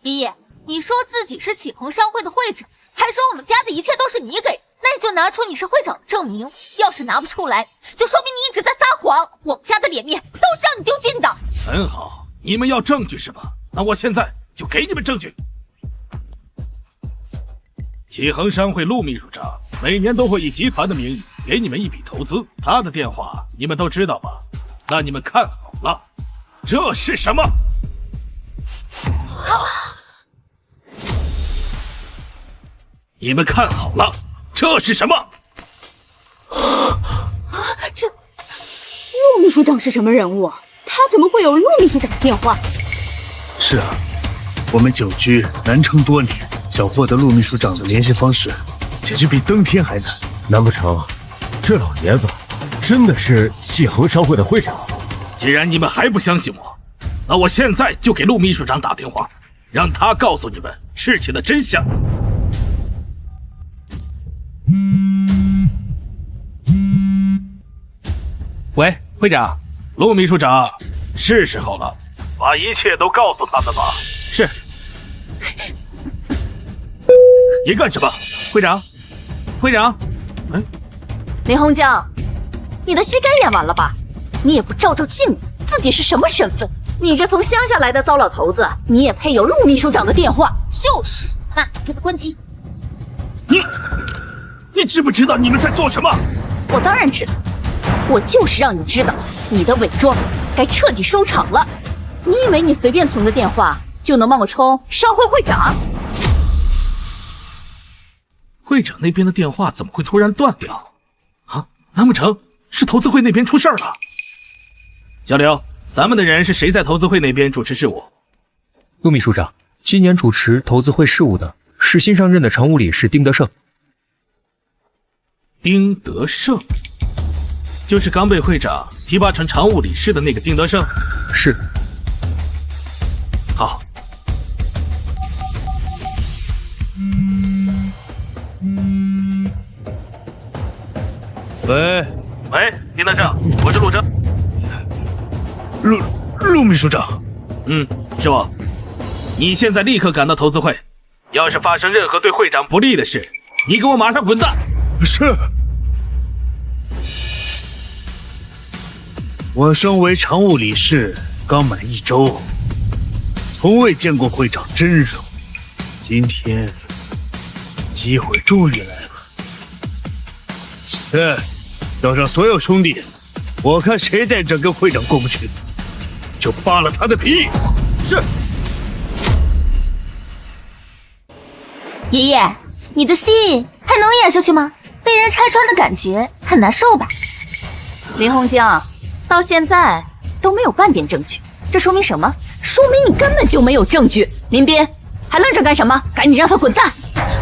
爷爷，你说自己是启恒商会的会长，还说我们家的一切都是你给，那你就拿出你是会长的证明。要是拿不出来，就说明你一直在撒谎，我们家的脸面都是让你丢尽的。很好，你们要证据是吧？那我现在就给你们证据。启恒商会陆秘书长每年都会以集团的名义给你们一笔投资，他的电话你们都知道吧？那你们看好了，这是什么？你们看好了，这是什么？这陆秘书长是什么人物？他怎么会有陆秘书长的电话？是啊，我们久居南城多年，想获得陆秘书长的联系方式，简直比登天还难。难不成这老爷子真的是启恒商会的会长？既然你们还不相信我，那我现在就给陆秘书长打电话，让他告诉你们事情的真相。喂，会长，陆秘书长，是时候了，把一切都告诉他们吧。是。你干什么？会长，会长，林洪江，你的戏该演完了吧？你也不照照镜子，自己是什么身份？你这从乡下来的糟老头子，你也配有陆秘书长的电话？就是，那给他关机。你知不知道你们在做什么？我当然知道，我就是让你知道，你的伪装该彻底收场了。你以为你随便存个电话就能冒充商会会长？会长那边的电话怎么会突然断掉？啊，难不成是投资会那边出事了？小刘，咱们的人是谁在投资会那边主持事务？陆秘书长，今年主持投资会事务的是新上任的常务理事丁德胜。丁德胜，就是刚被会长提拔成常务理事的那个丁德胜。是。好。喂，丁德胜，我是陆征。陆秘书长。是我。你现在立刻赶到投资会，要是发生任何对会长不利的事，你给我马上滚蛋。是。我身为常务理事刚满1周，从未见过会长真容，今天机会终于来了。叫上所有兄弟，我看谁在这跟会长过不去，就扒了他的皮。是。爷爷，你的戏还能演下去吗？被人拆穿的感觉很难受吧？林洪江，到现在都没有半点证据，这说明什么？说明你根本就没有证据。林斌，还愣着干什么？赶紧让他滚蛋！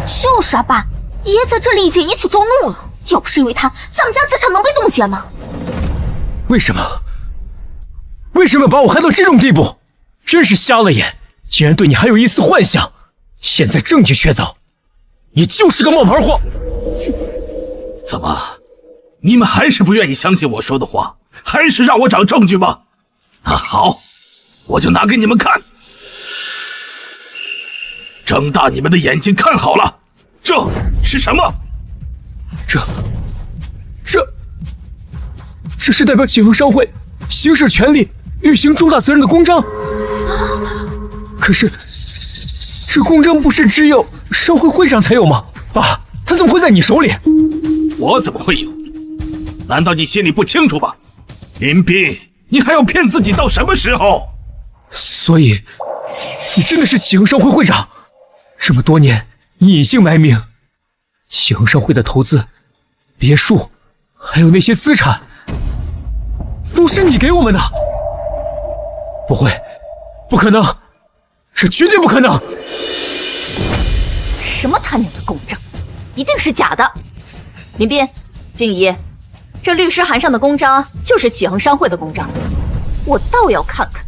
就是啊，爸，爷爷在这里已经引起众怒了，要不是因为他，咱们家资产能被冻结吗？为什么？为什么把我害到这种地步？真是瞎了眼！竟然对你还有一丝幻想，现在证据确凿，你就是个冒牌货！怎么，你们还是不愿意相信我说的话，还是让我找证据吗？啊，好，我就拿给你们看。睁大你们的眼睛看好了，这是什么？这是代表启恒商会行使权利、履行重大责任的公章。可是，这公章不是只有商会会长才有吗？爸，他怎么会在你手里？我怎么会有？难道你心里不清楚吗？林斌，你还要骗自己到什么时候？所以，你真的是启恒商会会长？这么多年，你隐姓埋名，启恒商会的投资、别墅，还有那些资产，都是你给我们的。不会，不可能，这绝对不可能！什么他娘的公章，一定是假的！林斌、静怡，这律师函上的公章就是启恒商会的公章，我倒要看看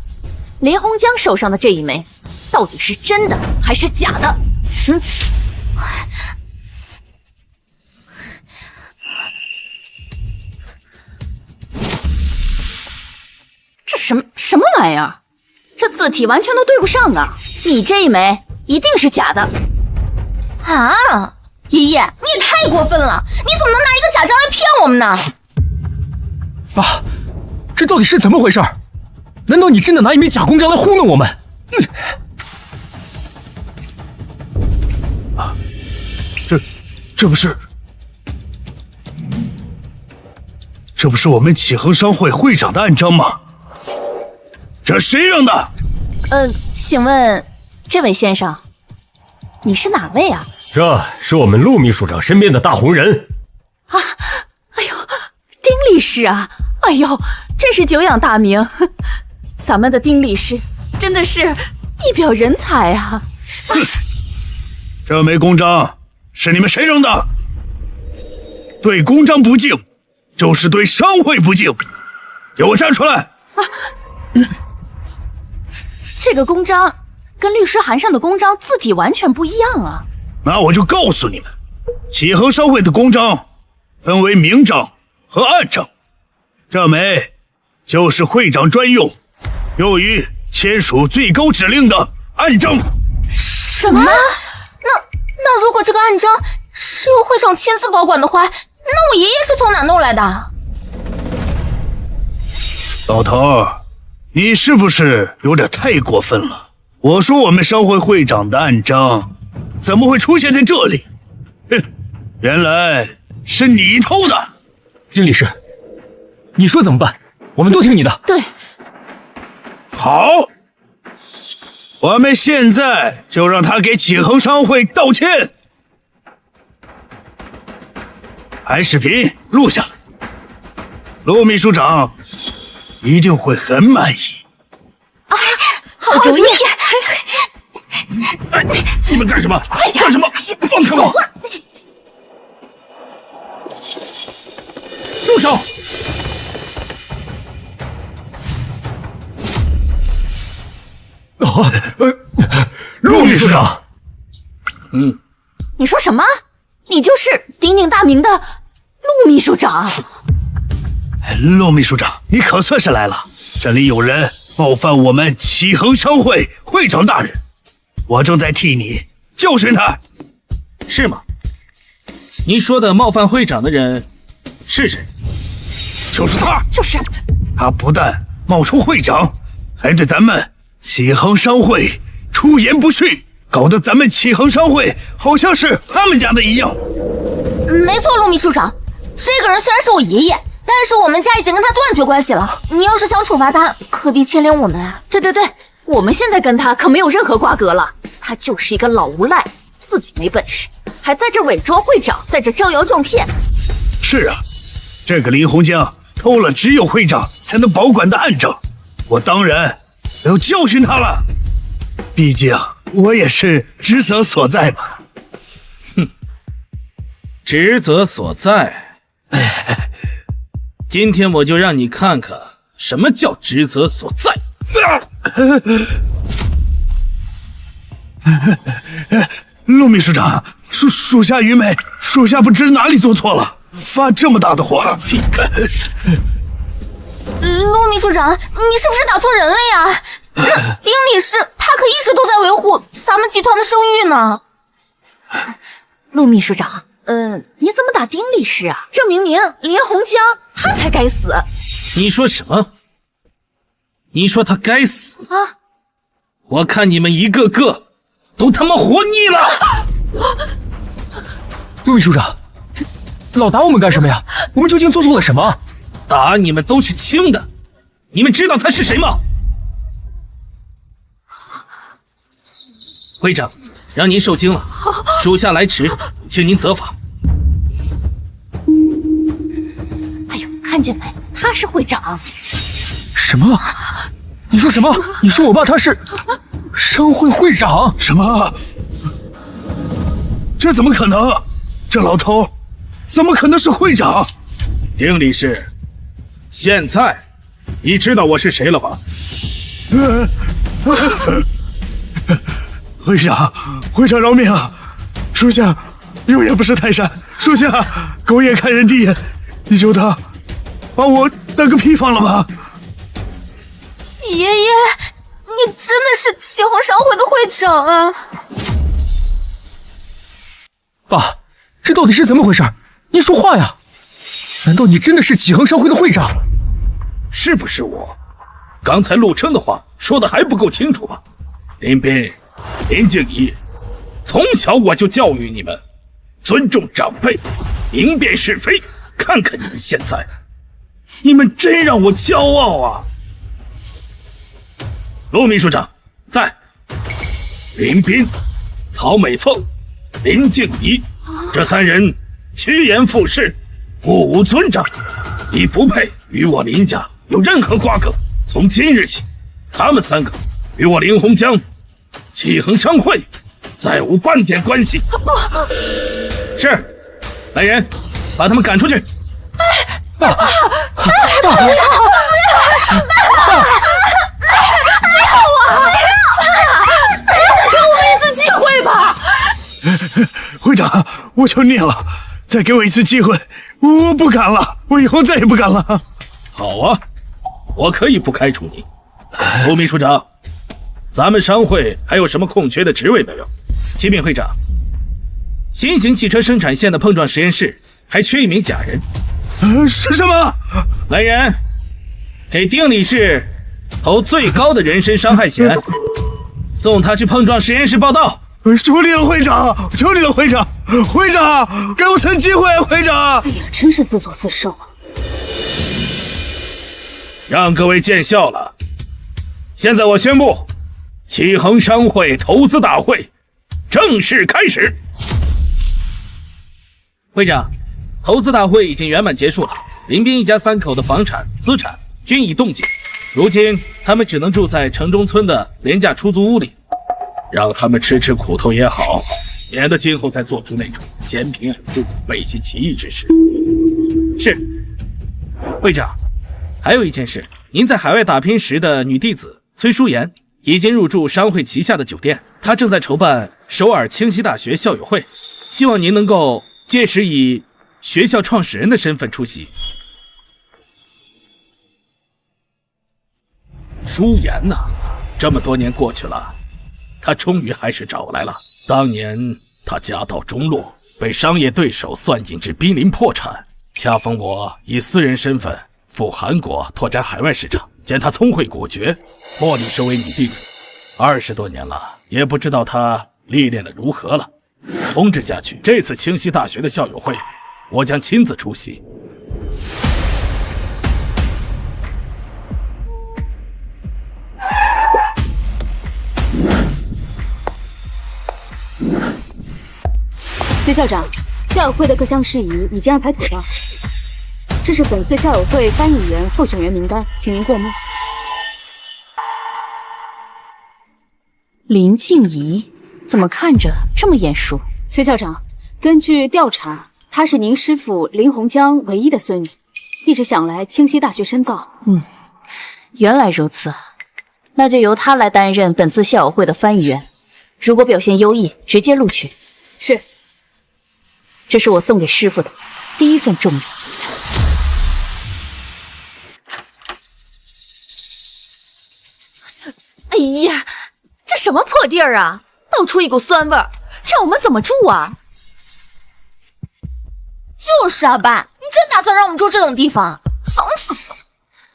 林洪江手上的这一枚到底是真的还是假的。这什么玩意儿？这字体完全都对不上啊！你这一枚一定是假的啊！爷爷，你也太过分了！你怎么能拿一个假章来骗我们呢？爸，这到底是怎么回事？难道你真的拿一枚假公章来糊弄我们？这不是我们启恒商会会长的暗章吗？这谁扔的？请问这位先生，你是哪位啊？这是我们陆秘书长身边的大红人啊！哎呦，丁律师啊！哎呦，真是久仰大名。咱们的丁律师真的是一表人才啊！这枚公章是你们谁扔的？对公章不敬，就是对商会不敬，给我站出来！这个公章跟律师函上的公章字体完全不一样啊！那我就告诉你们，启恒商会的公章分为明章和暗章，这枚就是会长专用，用于签署最高指令的暗章。什么？那如果这个暗章是由会长亲自保管的话，那我爷爷是从哪弄来的？老头，你是不是有点太过分了？我说我们商会会长的暗章怎么会出现在这里？哼，原来是你偷的。丁律师，你说怎么办？我们都听你的。对。好，我们现在就让他给启恒商会道歉，拍视频录下来，陆秘书长一定会很满意。哎，好主意！哎，你们干什么？干什么？放开我！住手！陆秘书长，你说什么？你就是鼎鼎大名的陆秘书长？陆秘书长，你可算是来了！这里有人冒犯我们启恒商会会长大人，我正在替你教训他。是吗？你说的冒犯会长的人是谁？就是他。就是他不但冒充会长，还对咱们启恒商会出言不逊，搞得咱们启恒商会好像是他们家的一样。没错，陆秘书长，这个人虽然是我爷爷，但是我们家已经跟他断绝关系了。你要是想处罚他，何必牵连我们啊？对，我们现在跟他可没有任何瓜葛了。他就是一个老无赖，自己没本事，还在这伪装会长，在这招摇撞骗。是啊，这个林洪江偷了只有会长才能保管的暗证，我当然要教训他了。毕竟我也是职责所在嘛。哼，职责所在。今天我就让你看看什么叫职责所在。陆秘书长，属下愚昧，属下不知哪里做错了，发这么大的火。陆秘书长，你是不是打错人了呀？那丁理事他可一直都在维护咱们集团的声誉呢。陆秘书长，你怎么打丁理事啊？这明明林洪江他才该死。你说什么？你说他该死啊？我看你们一个个都他妈活腻了！陆秘书长，老打我们干什么呀？我们究竟做错了什么？打你们都是轻的，你们知道他是谁吗？会长，让您受惊了，属下来迟，请您责罚。哎呦，看见没？他是会长。什么？你说什么？你说我爸他是商会会长？什么？这怎么可能？这老头怎么可能是会长？丁理事，现在你知道我是谁了吧？会长饶命啊！属下有眼不识泰山，属下狗眼看人低眼，你就当把我当个屁放了吧。爷爷，你真的是启宏商会的会长啊！爸，这到底是怎么回事？你说话呀！难道你真的是启恒商会的会长？是不是我？刚才陆琛的话说的还不够清楚吗？林斌、林静怡，从小我就教育你们尊重长辈，明辨是非。看看你们现在，你们真让我骄傲啊！陆秘书长在，林斌、曹美凤、林静怡这三人趋炎附势，目无尊长，你不配与我林家有任何瓜葛。从今日起，他们三个与我林洪江、启恒商会再无半点关系。是，来人，把他们赶出去。爸，爸，会长，我求你了，再给我一次机会，我不敢了，我以后再也不敢了。好啊，我可以不开除你。陆秘书长，咱们商会还有什么空缺的职位没有？启禀会长，新型汽车生产线的碰撞实验室还缺一名假人。是什么？来人，给丁理事投最高的人身伤害险，送他去碰撞实验室报道。求你了，会长！求你了，会长！会长，给我次机会，会长！哎呀，真是自作自受啊！让各位见笑了。现在我宣布，启恒商会投资大会正式开始。会长，投资大会已经圆满结束了。林斌一家三口的房产、资产均已冻结，如今他们只能住在城中村的廉价出租屋里。让他们吃吃苦头也好，免得今后再做出那种嫌贫爱富、背信弃义之事。是，会长，还有一件事，您在海外打拼时的女弟子崔淑妍已经入住商会旗下的酒店，她正在筹办首尔清溪大学校友会，希望您能够届时以学校创始人的身份出席。舒妍呐，这么多年过去了，他终于还是找来了。当年他家道中落，被商业对手算计至濒临破产，恰逢我以私人身份赴韩国拓展海外市场，见他聪慧果决，默立收为女弟子。20多年了，也不知道他历练的如何了。通知下去，这次清溪大学的校友会，我将亲自出席。崔校长，校友会的各项事宜已经安排妥当。这是本次校友会翻译员候选人名单，请您过目。林静怡，怎么看着这么眼熟？崔校长，根据调查，她是您师父林洪江唯一的孙女，一直想来清溪大学深造。原来如此，那就由她来担任本次校友会的翻译员。如果表现优异，直接录取。是，这是我送给师父的第一份重礼。哎呀，这什么破地儿啊，倒出一股酸味儿，这我们怎么住啊？就是啊，爸，你真打算让我们住这种地方？爽死了！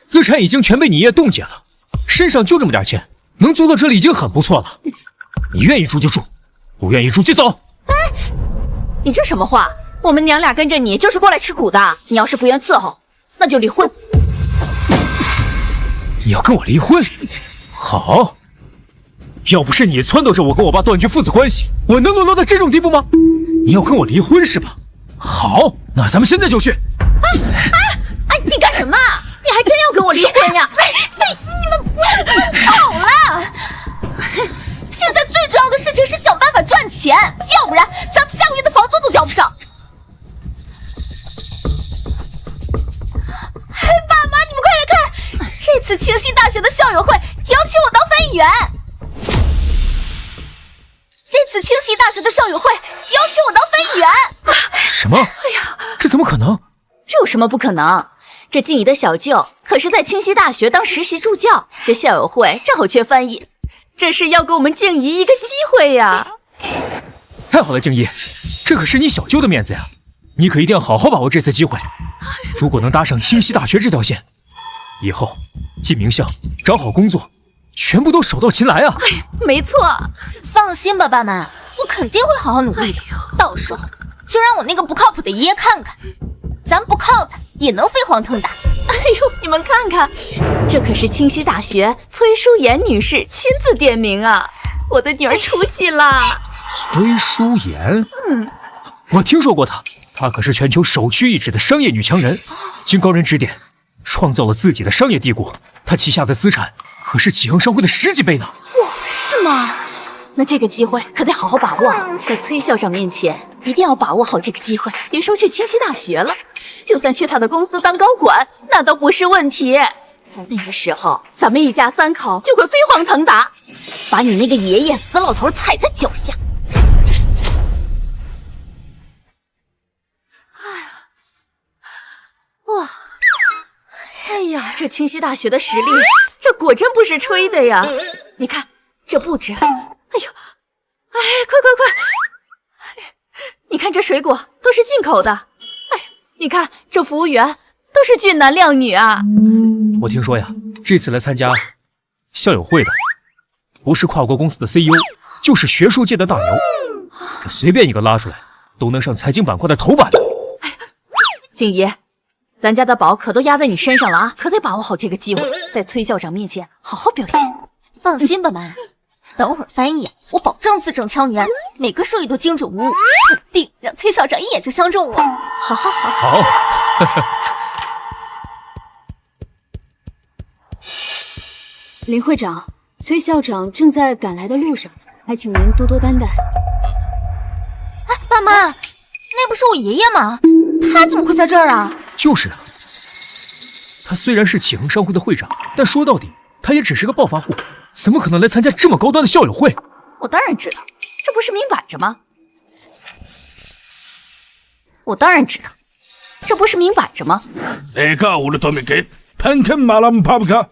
资产已经全被你爷冻结了，身上就这么点钱，能租到这里已经很不错了。你愿意住就住，不愿意住就走。你这什么话？我们娘俩跟着你就是过来吃苦的，你要是不愿伺候，那就离婚。你要跟我离婚？好，要不是你撺掇着我跟我爸断绝父子关系，我能沦落到这种地步吗？你要跟我离婚是吧？好，那咱们现在就去。哎，你干什么？你还真要跟我离婚呀？你们不要争吵了！现在最重要的事情是想办法赚钱，要不然咱们下个月的房租都交不上。哎，爸妈，你们快来看，这次清溪大学的校友会邀请我当翻译员。这次清溪大学的校友会邀请我当翻译员。什么？哎呀，这怎么可能？这有什么不可能？这静怡的小舅可是在清溪大学当实习助教，这校友会正好缺翻译，这是要给我们静怡一个机会呀！太好了，静怡，这可是你小舅的面子呀，你可一定要好好把握这次机会。如果能搭上清溪大学这条线，以后进名校、找好工作，全部都手到擒来啊！没错，放心吧，爸妈，我肯定会好好努力的。到时候就让我那个不靠谱的爷爷看看，咱不靠他也能飞黄腾达。哎呦，你们看看，这可是清溪大学崔淑妍女士亲自点名啊！我的女儿出息啦！崔淑妍，我听说过她，她可是全球首屈一指的商业女强人，经高人指点，创造了自己的商业帝国。她旗下的资产可是启恒商会的10几倍呢！哇，是吗？那这个机会可得好好把握，在崔校长面前一定要把握好这个机会。别说去清溪大学了，就算去他的公司当高管，那都不是问题。那个时候，咱们一家3口就会飞黄腾达，把你那个爷爷死老头踩在脚下。哇，哎呀，这清溪大学的实力，这果真不是吹的呀！你看这布置。哎呦，哎，快！你看这水果都是进口的，哎，你看这服务员都是俊男靓女啊！我听说呀，这次来参加校友会的，不是跨国公司的 CEO， 就是学术界的大牛，这随便一个拉出来，都能上财经板块的头版。静怡，咱家的宝可都压在你身上了啊，可得把握好这个机会，在崔校长面前好好表现。放心吧，妈。等会儿翻译，我保证字正腔圆，每个术语都精准无误，肯定让崔校长一眼就相中我。好。林会长，崔校长正在赶来的路上，还请您多多担待。哎，爸妈，那不是我爷爷吗？他怎么会在这儿啊？就是啊，他虽然是启恒商会的会长，但说到底，他也只是个暴发户。怎么可能来参加这么高端的校友会？我当然知道，这不是明摆着吗？我当然知道，这不是明摆着吗？내가 오르도미게 팬캔 말하면 바보가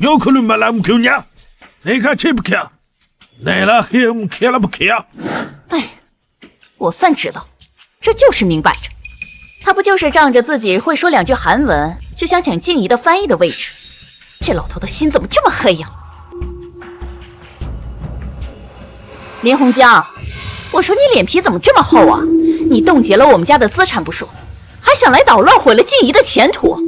요크는 말하면 교냐? 내가 제부케야. 내가 헤엄 케라부케야. 哎，我算知道，这就是明摆着。他不就是仗着自己会说2句韩文，就想抢静怡的翻译的位置？这老头的心怎么这么黑呀？林洪江，我说你脸皮怎么这么厚啊？你冻结了我们家的资产不说，还想来捣乱，毁了静怡的前途。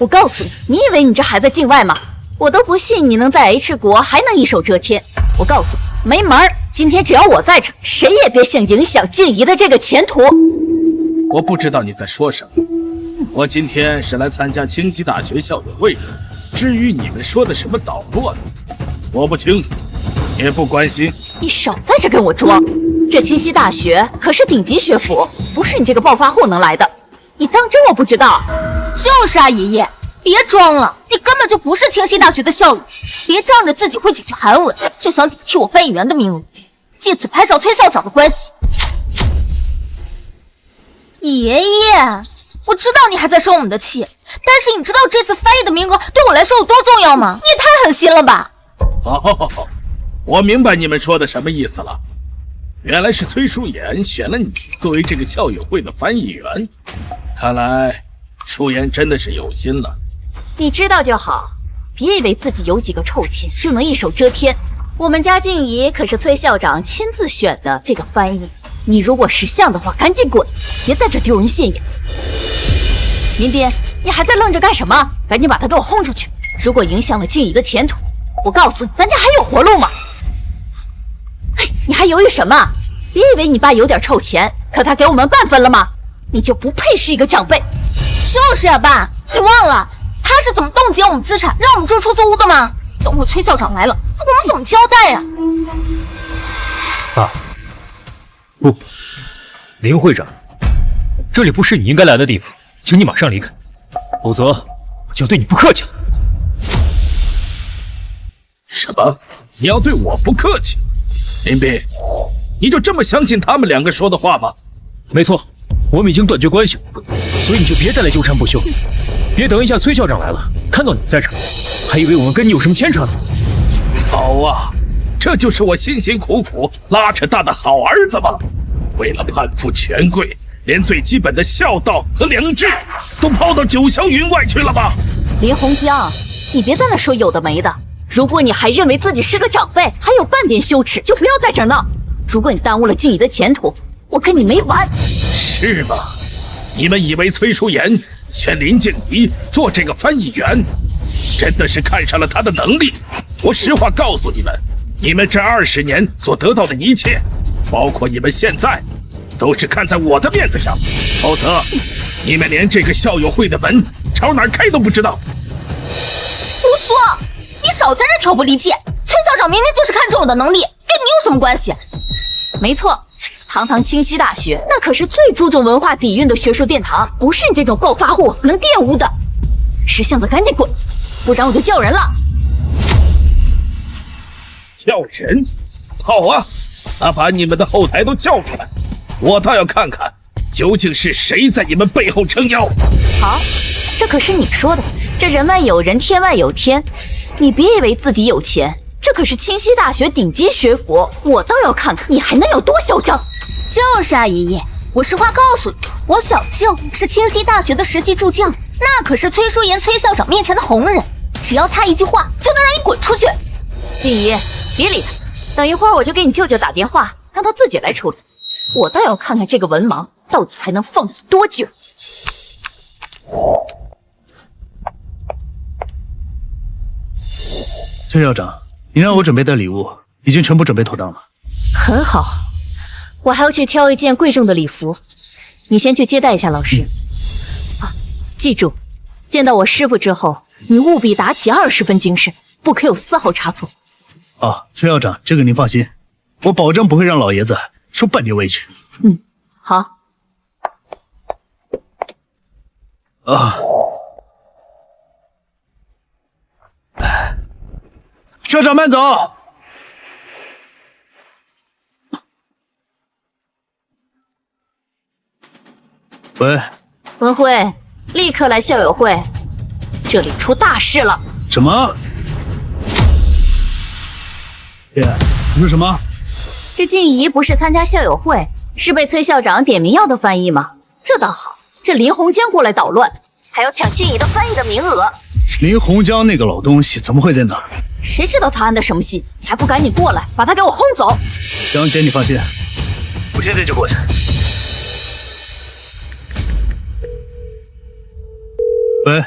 我告诉你，你以为你这还在境外吗？我都不信你能在 H 国还能一手遮天。我告诉你，没门儿！今天只要我在场，谁也别想影响静怡的这个前途。我不知道你在说什么。我今天是来参加清溪大学校友会的。至于你们说的什么捣乱，我不清楚，也不关心。你少在这跟我装！这清溪大学可是顶级学府，不是你这个暴发户能来的。你当真我不知道？就是啊，爷爷，别装了，你根本就不是清溪大学的校友，别仗着自己会几句韩文，就想顶替我翻译员的名额，借此攀上崔校长的关系。爷爷，我知道你还在生我们的气，但是你知道这次翻译的名额对我来说有多重要吗？你也太狠心了吧！哦，我明白你们说的什么意思了。原来是崔淑妍选了你作为这个校友会的翻译员，看来淑妍真的是有心了。你知道就好，别以为自己有几个臭钱就能一手遮天。我们家静怡可是崔校长亲自选的这个翻译，你如果识相的话，赶紧滚，别在这丢人现眼。林边，你还在愣着干什么？赶紧把他给我轰出去！如果影响了静怡的前途，我告诉你，咱家还有活路吗？你还犹豫什么？别以为你爸有点臭钱，可他给我们半分了吗？你就不配是一个长辈。就是呀，爸，你忘了他是怎么冻结我们资产，让我们住出租屋的吗？等会崔校长来了，我们怎么交代呀？爸，不，林会长，这里不是你应该来的地方，请你马上离开，否则我就要对你不客气了。什么？你要对我不客气？林斌，你就这么相信他们两个说的话吗？没错，我们已经断绝关系了，所以你就别再来纠缠不休。别等一下崔校长来了，看到你在这儿，还以为我们跟你有什么牵扯呢。好啊，这就是我辛辛苦苦拉扯大的好儿子吗？为了攀附权贵，连最基本的孝道和良知都抛到九霄云外去了吧？林洪江，你别在那说有的没的。如果你还认为自己是个长辈，还有半点羞耻，就不要在这儿闹。如果你耽误了静怡的前途，我跟你没完。是吗？你们以为崔淑妍选林静怡做这个翻译员，真的是看上了她的能力？我实话告诉你们，你们这20年所得到的一切，包括你们现在，都是看在我的面子上，否则你们连这个校友会的门朝哪儿开都不知道。胡说！你少在这挑拨离间！崔校长明明就是看中我的能力，跟你有什么关系？没错，堂堂清溪大学那可是最注重文化底蕴的学术殿堂，不是你这种暴发户能玷污的。识相的赶紧滚，不然我就叫人了。叫人？好啊，那把你们的后台都叫出来，我倒要看看究竟是谁在你们背后撑腰。好，这可是你说的，这人外有人，天外有天。你别以为自己有钱，这可是清溪大学顶级学府，我倒要看看你还能有多嚣张。就是啊，爷爷，我实话告诉你，我小舅是清溪大学的实习助教，那可是崔淑妍崔校长面前的红人，只要他一句话，就能让你滚出去。静怡，别理他，等一会儿我就给你舅舅打电话，让他自己来处理。我倒要看看这个文盲到底还能放肆多久。崔校长，你让我准备的礼物已经全部准备妥当了。很好，我还要去挑一件贵重的礼服，你先去接待一下老师。记住，见到我师傅之后，你务必打起20分精神，不可有丝毫差错。崔校长，这个您放心，我保证不会让老爷子受半点委屈。好。校长慢走。喂，文辉，立刻来校友会，这里出大事了。什么？姐，你说什么？这静怡不是参加校友会，是被崔校长点名要的翻译吗？这倒好，这林洪江过来捣乱，还要抢静怡的翻译的名额。林洪江那个老东西怎么会在那儿？谁知道他安的什么心？你还不赶紧过来，把他给我轰走！江姐，你放心，我现在就过去。喂，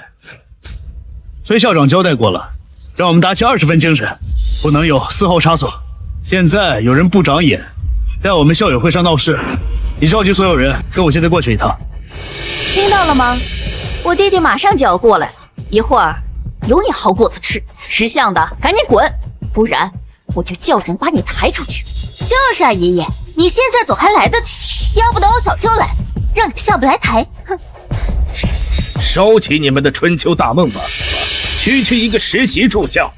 崔校长交代过了，让我们打起20分精神，不能有丝毫差错。现在有人不长眼，在我们校友会上闹事，你召集所有人，跟我现在过去一趟。听到了吗？我弟弟马上就要过来了，一会儿有你好果子吃。识相的赶紧滚，不然我就叫人把你抬出去。就是啊，爷爷，你现在走还来得及，要不等我小舅来，让你下不来台。哼！收起你们的春秋大梦吧，区区一个实习助教，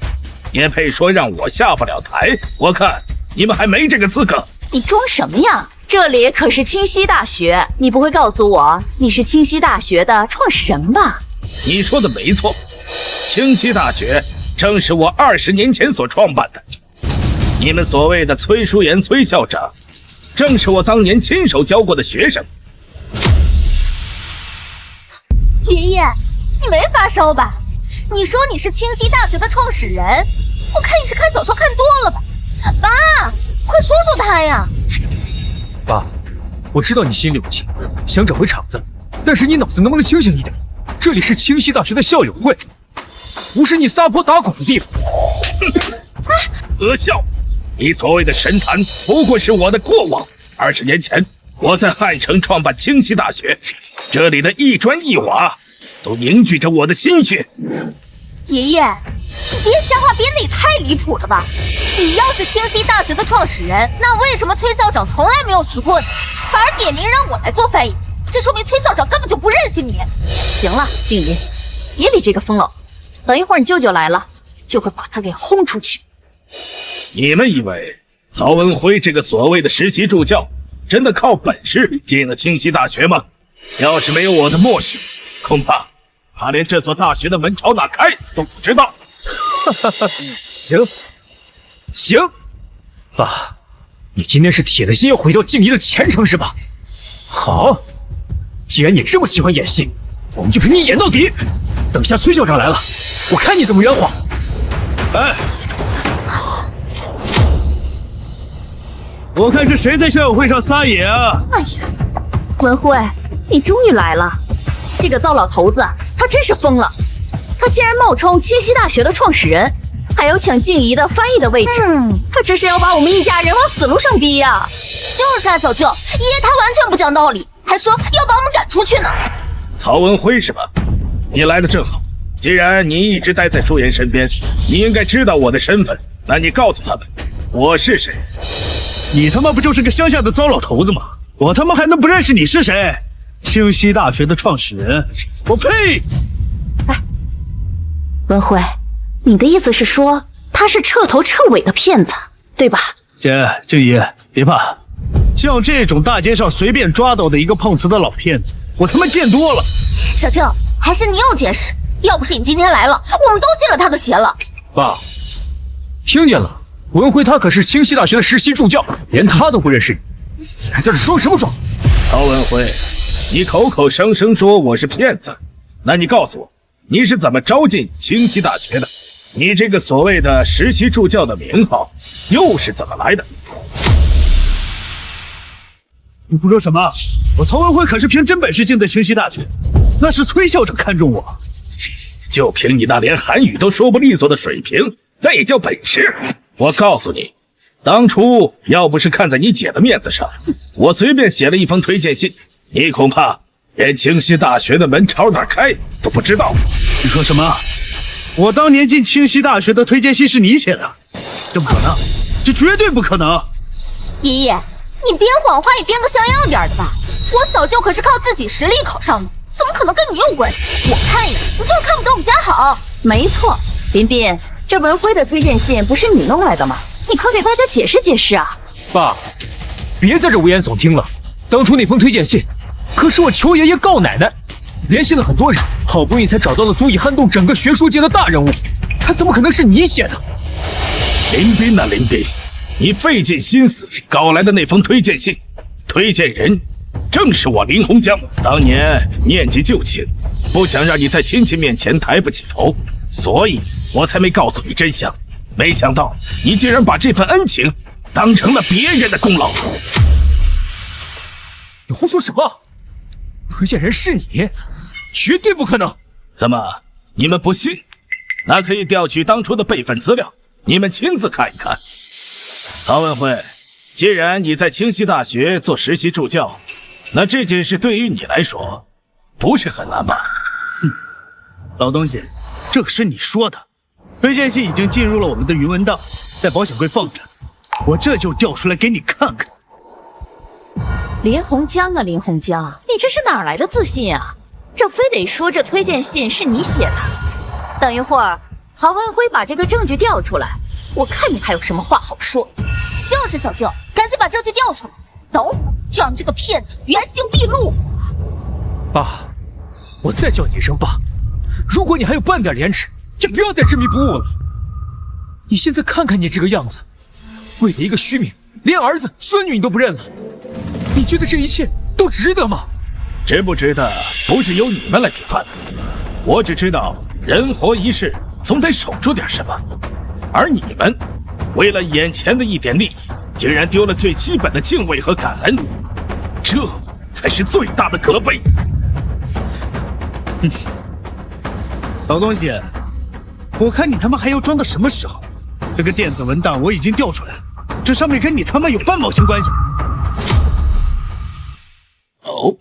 也配说让我下不了台？我看你们还没这个资格。你装什么呀？这里可是清溪大学，你不会告诉我你是清溪大学的创始人吧？你说的没错，清溪大学正是我20年前所创办的。你们所谓的崔淑妍崔校长，正是我当年亲手教过的学生。爷爷，你没发烧吧？你说你是清溪大学的创始人，我看你是看小说看多了吧？爸，快说说他呀！爸，我知道你心里有气，想找回场子，但是你脑子能不能清醒一点？这里是清溪大学的校友会，不是你撒泼打滚的地方。何笑！你所谓的神坛不过是我的过往。20年前，我在汉城创办清溪大学，这里的一砖一瓦都凝聚着我的心血。爷爷，你别瞎话编的也太离谱了吧！你要是清溪大学的创始人，那为什么崔校长从来没有提过你，反而点名让我来做翻译？这说明崔校长根本就不认识你。行了，静怡，别理这个疯佬，等一会儿你舅舅来了，就会把他给轰出去。你们以为曹文辉这个所谓的实习助教真的靠本事进了清溪大学吗？要是没有我的默许，恐怕他连这所大学的门朝哪开都不知道。行，爸，你今天是铁了心要毁掉静怡的前程是吧？好，既然你这么喜欢演戏，我们就陪你演到底。等下崔校长来了，我看你怎么圆谎。哎，我看是谁在校友会上撒野啊！哎呀，文辉，你终于来了！这个糟老头子，他真是疯了！他竟然冒充清溪大学的创始人，还要抢静怡的翻译的位置。他这是要把我们一家人往死路上逼呀！就是啊，小舅，爷爷他完全不讲道理，还说要把我们赶出去呢。曹文辉是吧？你来的正好。既然你一直待在舒言身边，你应该知道我的身份。那你告诉他们，我是谁？你他妈不就是个乡下的糟老头子吗？我他妈还能不认识你是谁？清溪大学的创始人，我呸！哎，文辉，你的意思是说他是彻头彻尾的骗子，对吧？姐，静怡，别怕，像这种大街上随便抓到的一个碰瓷的老骗子，我他妈见多了。小舅，还是你有见识，要不是你今天来了，我们都信了他的邪了。爸，听见了，文辉他可是清溪大学的实习助教，连他都不认识你，还在这装什么装？曹文辉，你口口声声说我是骗子，那你告诉我，你是怎么招进清溪大学的？你这个所谓的实习助教的名号又是怎么来的？你胡说什么？我曹文辉可是凭真本事进的清溪大学，那是崔校长看中我。就凭你那连韩语都说不利索的水平，那也叫本事？我告诉你，当初要不是看在你姐的面子上，我随便写了一封推荐信，你恐怕连清溪大学的门朝哪开都不知道。你说什么？我当年进清溪大学的推荐信是你写的？这不可能，这绝对不可能！爷爷，你编谎话也编个像样点的吧？我小舅可是靠自己实力考上的，怎么可能跟你有关系？我看呀，你就是看不着我们家好。没错，彬彬，这文辉的推荐信不是你弄来的吗？你快给大家解释解释啊！爸，别在这危言耸听了。当初那封推荐信，可是我求爷爷告奶奶，联系了很多人，好不容易才找到了足以撼动整个学术界的大人物，他怎么可能是你写的？林彬啊，林彬，你费尽心思搞来的那封推荐信，推荐人正是我林洪江。当年念及旧情，不想让你在亲戚面前抬不起头，所以我才没告诉你真相。没想到你竟然把这份恩情当成了别人的功劳。你胡说什么？推荐人是你，绝对不可能！怎么，你们不信？那可以调取当初的备份资料，你们亲自看一看。曹文辉，既然你在清溪大学做实习助教，那这件事对于你来说不是很难吧？老东西，这可是你说的。推荐信已经进入了我们的云文档，在保险柜放着，我这就调出来给你看看。林洪江啊，林洪江，你这是哪来的自信啊？这非得说这推荐信是你写的？等一会儿曹文辉把这个证据调出来，我看你还有什么话好说。就是小舅，赶紧把证据调出来，等会就让这个骗子原形毕露。爸，我再叫你一声爸，如果你还有半点廉耻，就不要再执迷不悟了。你现在看看你这个样子，为了一个虚名，连儿子孙女你都不认了，你觉得这一切都值得吗？值不值得不是由你们来评判的，我只知道人活一世总得守住点什么，而你们为了眼前的一点利益，竟然丢了最基本的敬畏和感恩，这才是最大的可悲。老东西，我看你他妈还要装到什么时候？这个电子文档我已经调出来了，这上面跟你他妈有半毛钱关系吗？哦，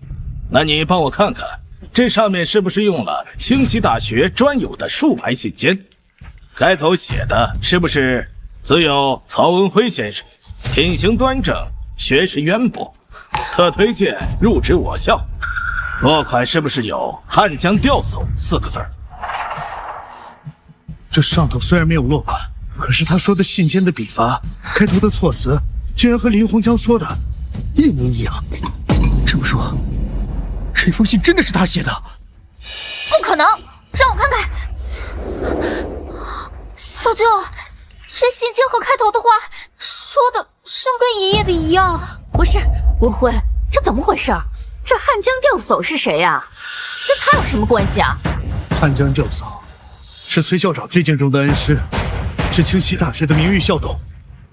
那你帮我看看，这上面是不是用了清溪大学专有的竖排信笺？开头写的是不是自有曹文辉先生，品行端正，学识渊博，特推荐入职我校？落款是不是有汉江钓叟4个字？这上头虽然没有落款，可是他说的信笺的笔法，开头的措辞，竟然和林洪江说的一模一样。这么说，这封信真的是他写的？不可能，让我看看。小舅，这信笺和开头的话说的是跟爷爷的一样。不是，文辉，这怎么回事？这汉江钓叟是谁呀？跟他有什么关系啊？汉江钓叟是崔校长最敬重的恩师，是清溪大学的名誉校董。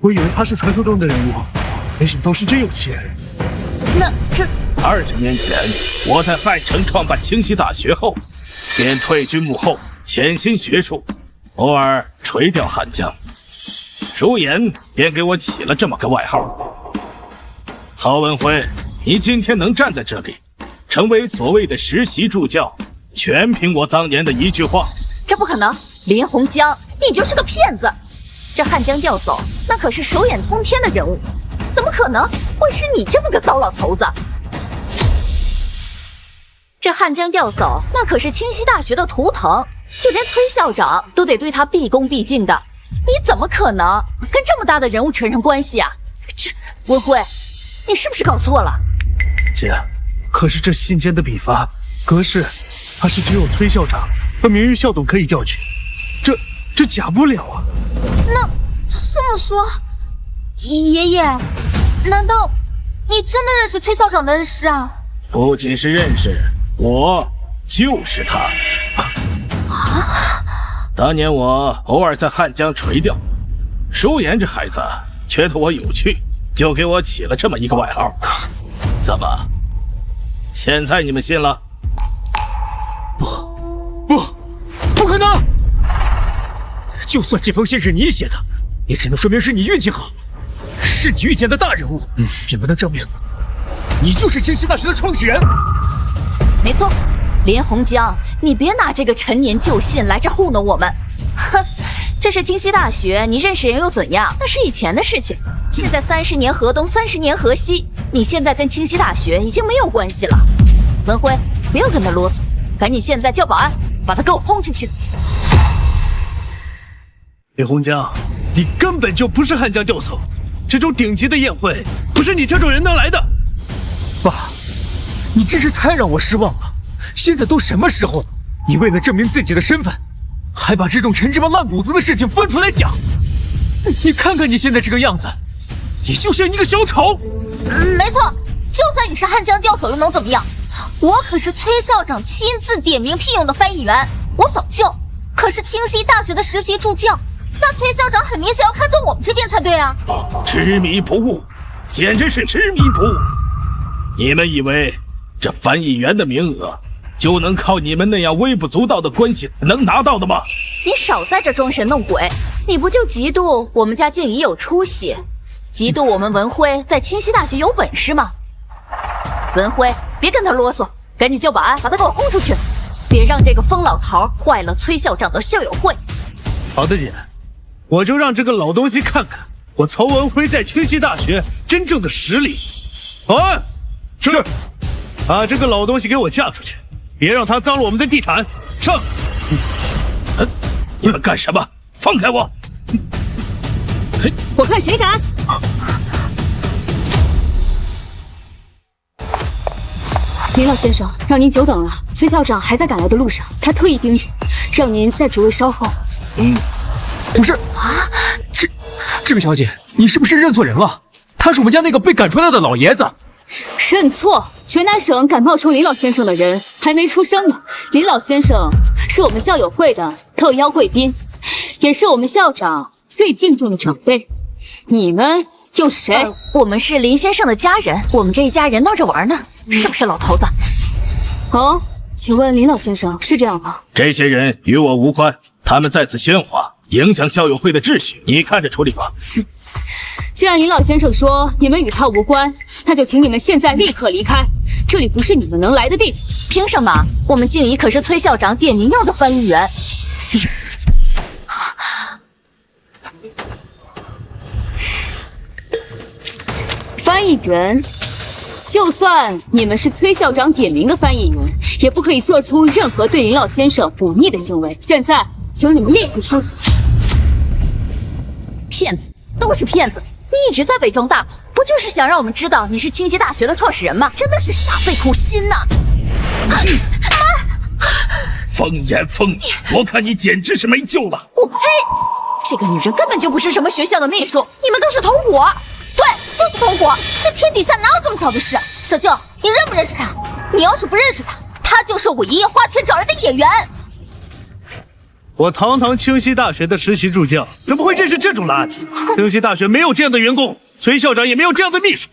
我以为他是传说中的人物，没想到是真有其人。那这20年前，我在汉城创办清溪大学后，便退居幕后，潜心学术，偶尔垂钓汉江。舒言便给我起了这么个外号。曹文辉，你今天能站在这里，成为所谓的实习助教，全凭我当年的一句话。这不可能，林洪江，你就是个骗子！这汉江钓叟那可是手眼通天的人物，怎么可能会是你这么个糟老头子？这汉江钓叟那可是清溪大学的图腾，就连崔校长都得对他毕恭毕敬的，你怎么可能跟这么大的人物扯上关系啊？这文辉，你是不是搞错了？姐，可是这信笺的笔法、格式，怕是只有崔校长和名誉校董可以调取，这假不了啊！那这么说，爷爷，难道你真的认识崔校长的恩师啊？不仅是认识，我就是他。当年我偶尔在汉江垂钓，舒言这孩子觉得我有趣，就给我起了这么一个外号。怎么，现在你们信了？不可能！就算这封信是你写的，也只能说明是你运气好，是你遇见的大人物，并不能证明你就是清溪大学的创始人。没错，林洪江，你别拿这个陈年旧信来这糊弄我们。哼，这是清溪大学，你认识人又怎样？那是以前的事情。现在30年河东，30年河西，你现在跟清溪大学已经没有关系了。文辉，不要跟他啰嗦，赶紧现在叫保安，把他给我轰出去。李洪江，你根本就不是汉江钓叟，这种顶级的宴会不是你这种人能来的。爸，你真是太让我失望了。现在都什么时候了，你为了证明自己的身份，还把这种陈芝麻烂谷子的事情翻出来讲。你看看你现在这个样子，你就像一个小丑。没错，就算你是汉江钓叟又能怎么样？我可是崔校长亲自点名聘用的翻译员，我小舅可是清溪大学的实习助教，那崔校长很明显要看中我们这边才对啊！执迷不悟，简直是执迷不悟！你们以为这翻译员的名额就能靠你们那样微不足道的关系能拿到的吗？你少在这装神弄鬼！你不就嫉妒我们家静怡有出息，嫉妒我们文辉在清溪大学有本事吗？文辉，别跟他啰嗦，赶紧叫保安把他给我轰出去，别让这个疯老头坏了崔校长的校友会。好的，姐，我就让这个老东西看看我曹文辉在清溪大学真正的实力。保安，是，把这个老东西给我架出去，别让他脏了我们的地毯。上！你们干什么？放开我！我看谁敢！林老先生，让您久等了。崔校长还在赶来的路上，他特意叮嘱，让您在主位稍后。不是啊，这位小姐，你是不是认错人了？他是我们家那个被赶出来的老爷子。认错？全南省敢冒充林老先生的人还没出生呢。林老先生是我们校友会的特邀贵宾，也是我们校长最敬重的长辈。你们又是谁？我们是林先生的家人，我们这一家人闹着玩呢，是不是老头子？哦，请问林老先生是这样吗？这些人与我无关，他们在此喧哗，影响校友会的秩序，你看着处理吧。既然林老先生说你们与他无关，那就请你们现在立刻离开，这里不是你们能来的地方。凭什么？我们静怡可是崔校长点名要的翻译员。翻译员，就算你们是崔校长点名的翻译员，也不可以做出任何对林老先生忤逆的行为。现在，请你们立刻出去。骗子，都是骗子！你一直在伪装大款，不就是想让我们知道你是清溪大学的创始人吗？真的是煞费苦心呐！风言风语，我看你简直是没救了！我呸！这个女人根本就不是什么学校的秘书，你们都是同伙。对，就是同伙。这天底下哪有这么巧的事？小舅，你认不认识他？你要是不认识他，他就是我爷爷花钱找来的演员。我堂堂清溪大学的实习助教，怎么会认识这种垃圾？清溪大学没有这样的员工，崔校长也没有这样的秘书。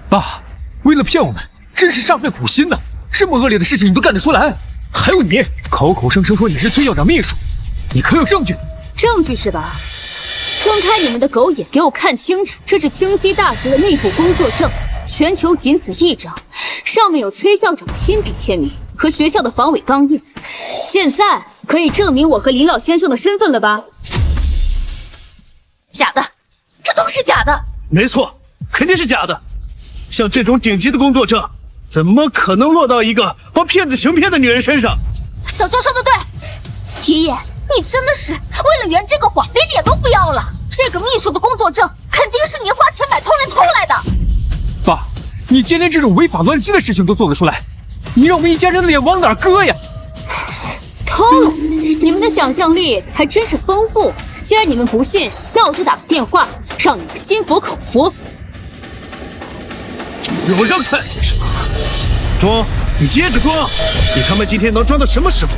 爸，为了骗我们，真是煞费苦心呐！这么恶劣的事情你都干得出来？还有你，口口声声说你是崔校长秘书，你可有证据？证据是吧？睁开你们的狗眼，给我看清楚！这是清溪大学的内部工作证，全球仅此一张，上面有崔校长亲笔签名和学校的防伪钢印。现在可以证明我和林老先生的身份了吧？假的，这都是假的。没错，肯定是假的。像这种顶级的工作证，怎么可能落到一个帮骗子行骗的女人身上？小舅说的对，爷爷，你真的是为了圆这个谎，连脸都不要了。这个秘书的工作证肯定是你花钱买通人偷来的。爸，你竟然连这种违法乱纪的事情都做得出来，你让我们一家人的脸往哪搁呀？偷？你们的想象力还真是丰富。既然你们不信，那我就打个电话，让你们心服口服。给我让开！装，你接着装！你他妈今天能装到什么时候？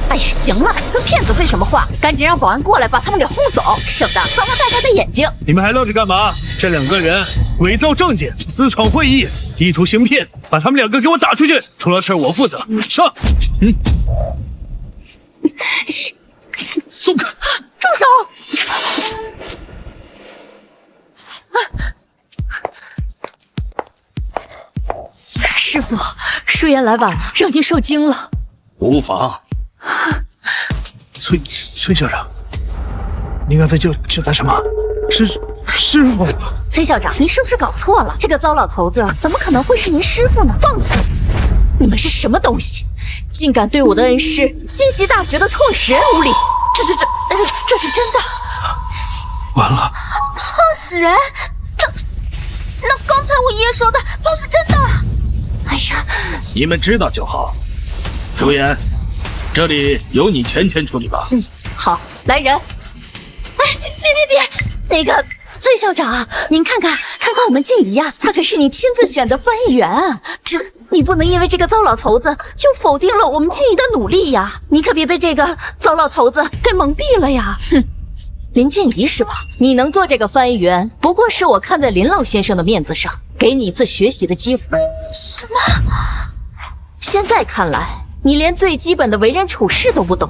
哎呀，行了，跟骗子废什么话？赶紧让保安过来把他们给轰走，省得脏了大家的眼睛。你们还愣着干嘛？这两个人伪造证件、私闯会议、意图行骗，把他们两个给我打出去！出了事我负责。上！松开！住手！师傅，舒言来晚了，让您受惊了。无妨。崔校长，你刚才叫他什么？师傅。崔校长，您是不是搞错了？这个糟老头子怎么可能会是您师傅呢？放肆！你们是什么东西？竟敢对我的恩师清溪大学的创始人无礼！这是真的。完了，创始人？那刚才我爷爷说的都是真的。哎呀，你们知道就好。舒言，这里由你全权处理吧。好，来人。哎，别，那个崔校长，您看看我们静怡呀，他可是你亲自选的翻译员啊，你不能因为这个糟老头子就否定了我们静怡的努力呀！你可别被这个糟老头子给蒙蔽了呀！哼，林静怡是吧？你能做这个翻译员，不过是我看在林老先生的面子上，给你一次学习的机会。什么？现在看来，你连最基本的为人处事都不懂，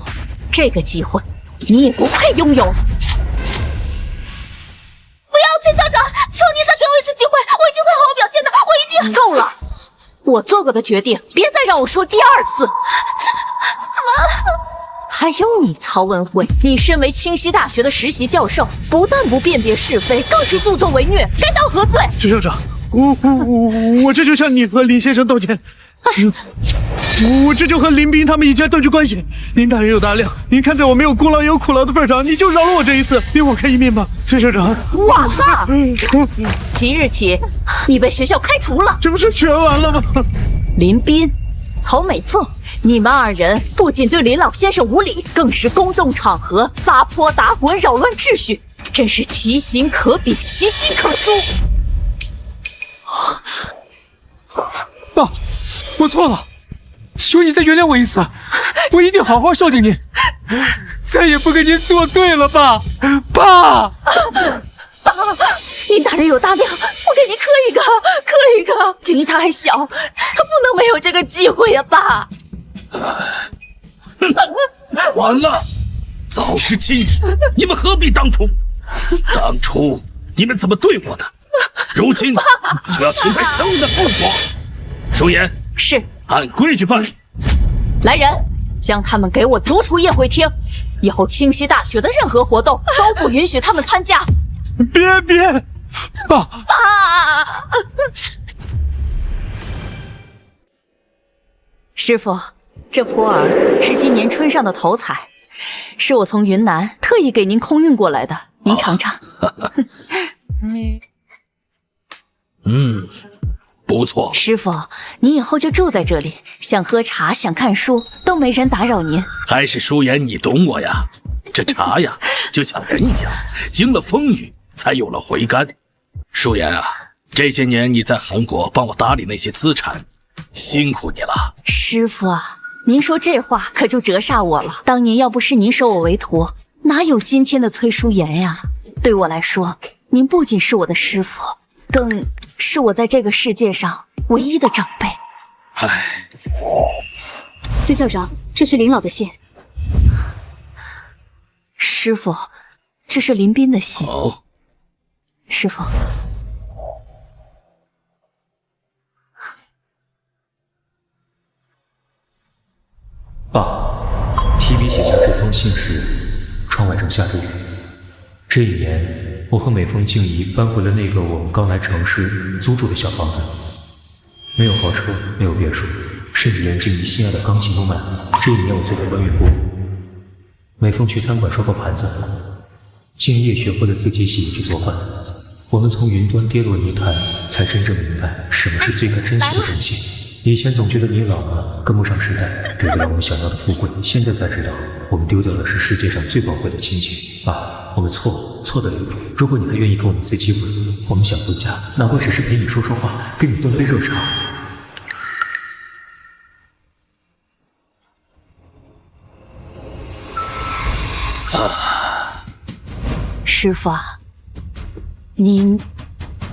这个机会你也不配拥有。陈校长，求您再给我一次机会，我一定会好好表现的，我一定。够了，我做过的决定，别再让我说第二次。还有你曹文慧，你身为清溪大学的实习教授，不但不辨别是非，更是助纣为虐，该当何罪？徐校长，我这就向你和林先生道歉。我这就和林斌他们一家断绝关系。林大人有大量，您看在我没有功劳也有苦劳的份上，你就饶了我这一次，给我开一面吧。崔校长，晚了，即日起你被学校开除了。这不是全完了吗？林斌、曹美凤，你们二人不仅对林老先生无礼，更是公众场合撒泼打滚，扰乱秩序，真是其行可比，其心可诛。爸，我错了，求你再原谅我一次，我一定好好孝敬您，再也不跟您作对了，爸。爸，林大人有大量，我给您磕一个，磕一个。景怡他还小，他不能没有这个机会呀，爸。完了，早知今日，你们何必当初？当初你们怎么对我的？如今就要承担相应的后果。舒言，是，按规矩办理。来人，将他们给我逐出宴会厅，以后清溪大学的任何活动都不允许他们参加。别，爸，师傅，这普洱是今年春上的头采，是我从云南特意给您空运过来的，您尝尝。不错。师傅，您以后就住在这里，想喝茶、想看书，都没人打扰您。还是舒言你懂我呀，这茶呀，就像人一样，经了风雨，才有了回甘。舒言啊，这些年你在韩国帮我打理那些资产，辛苦你了。师傅啊，您说这话可就折煞我了。当年要不是您收我为徒，哪有今天的崔淑妍呀？对我来说，您不仅是我的师傅，更是我在这个世界上唯一的长辈。唉，崔校长，这是林老的信。师傅，这是林斌的信。哦，师傅，爸，提笔写下这封信时，窗外正下着雨。这一年，我和美凤、静怡搬回了那个我们刚来城市租住的小房子，没有豪车，没有别墅，甚至连静怡心爱的钢琴都买了。这一年，我做过搬运工，美凤去餐馆收过盘子，静怡也学会了自己洗衣机做饭。我们从云端跌落泥潭，才真正明白什么是最该珍惜的东西。以前总觉得你老了，跟不上时代，给不了我们想要的富贵。现在才知道，我们丢掉的是世界上最宝贵的亲情。爸，我们错得离谱。如果你还愿意给我们一次机会，我们想回家，哪怕只是陪你说说话，给你端杯热茶。师傅啊，您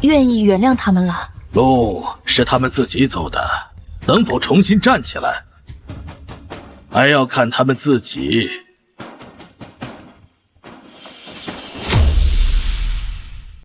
愿意原谅他们了？路是他们自己走的，能否重新站起来，还要看他们自己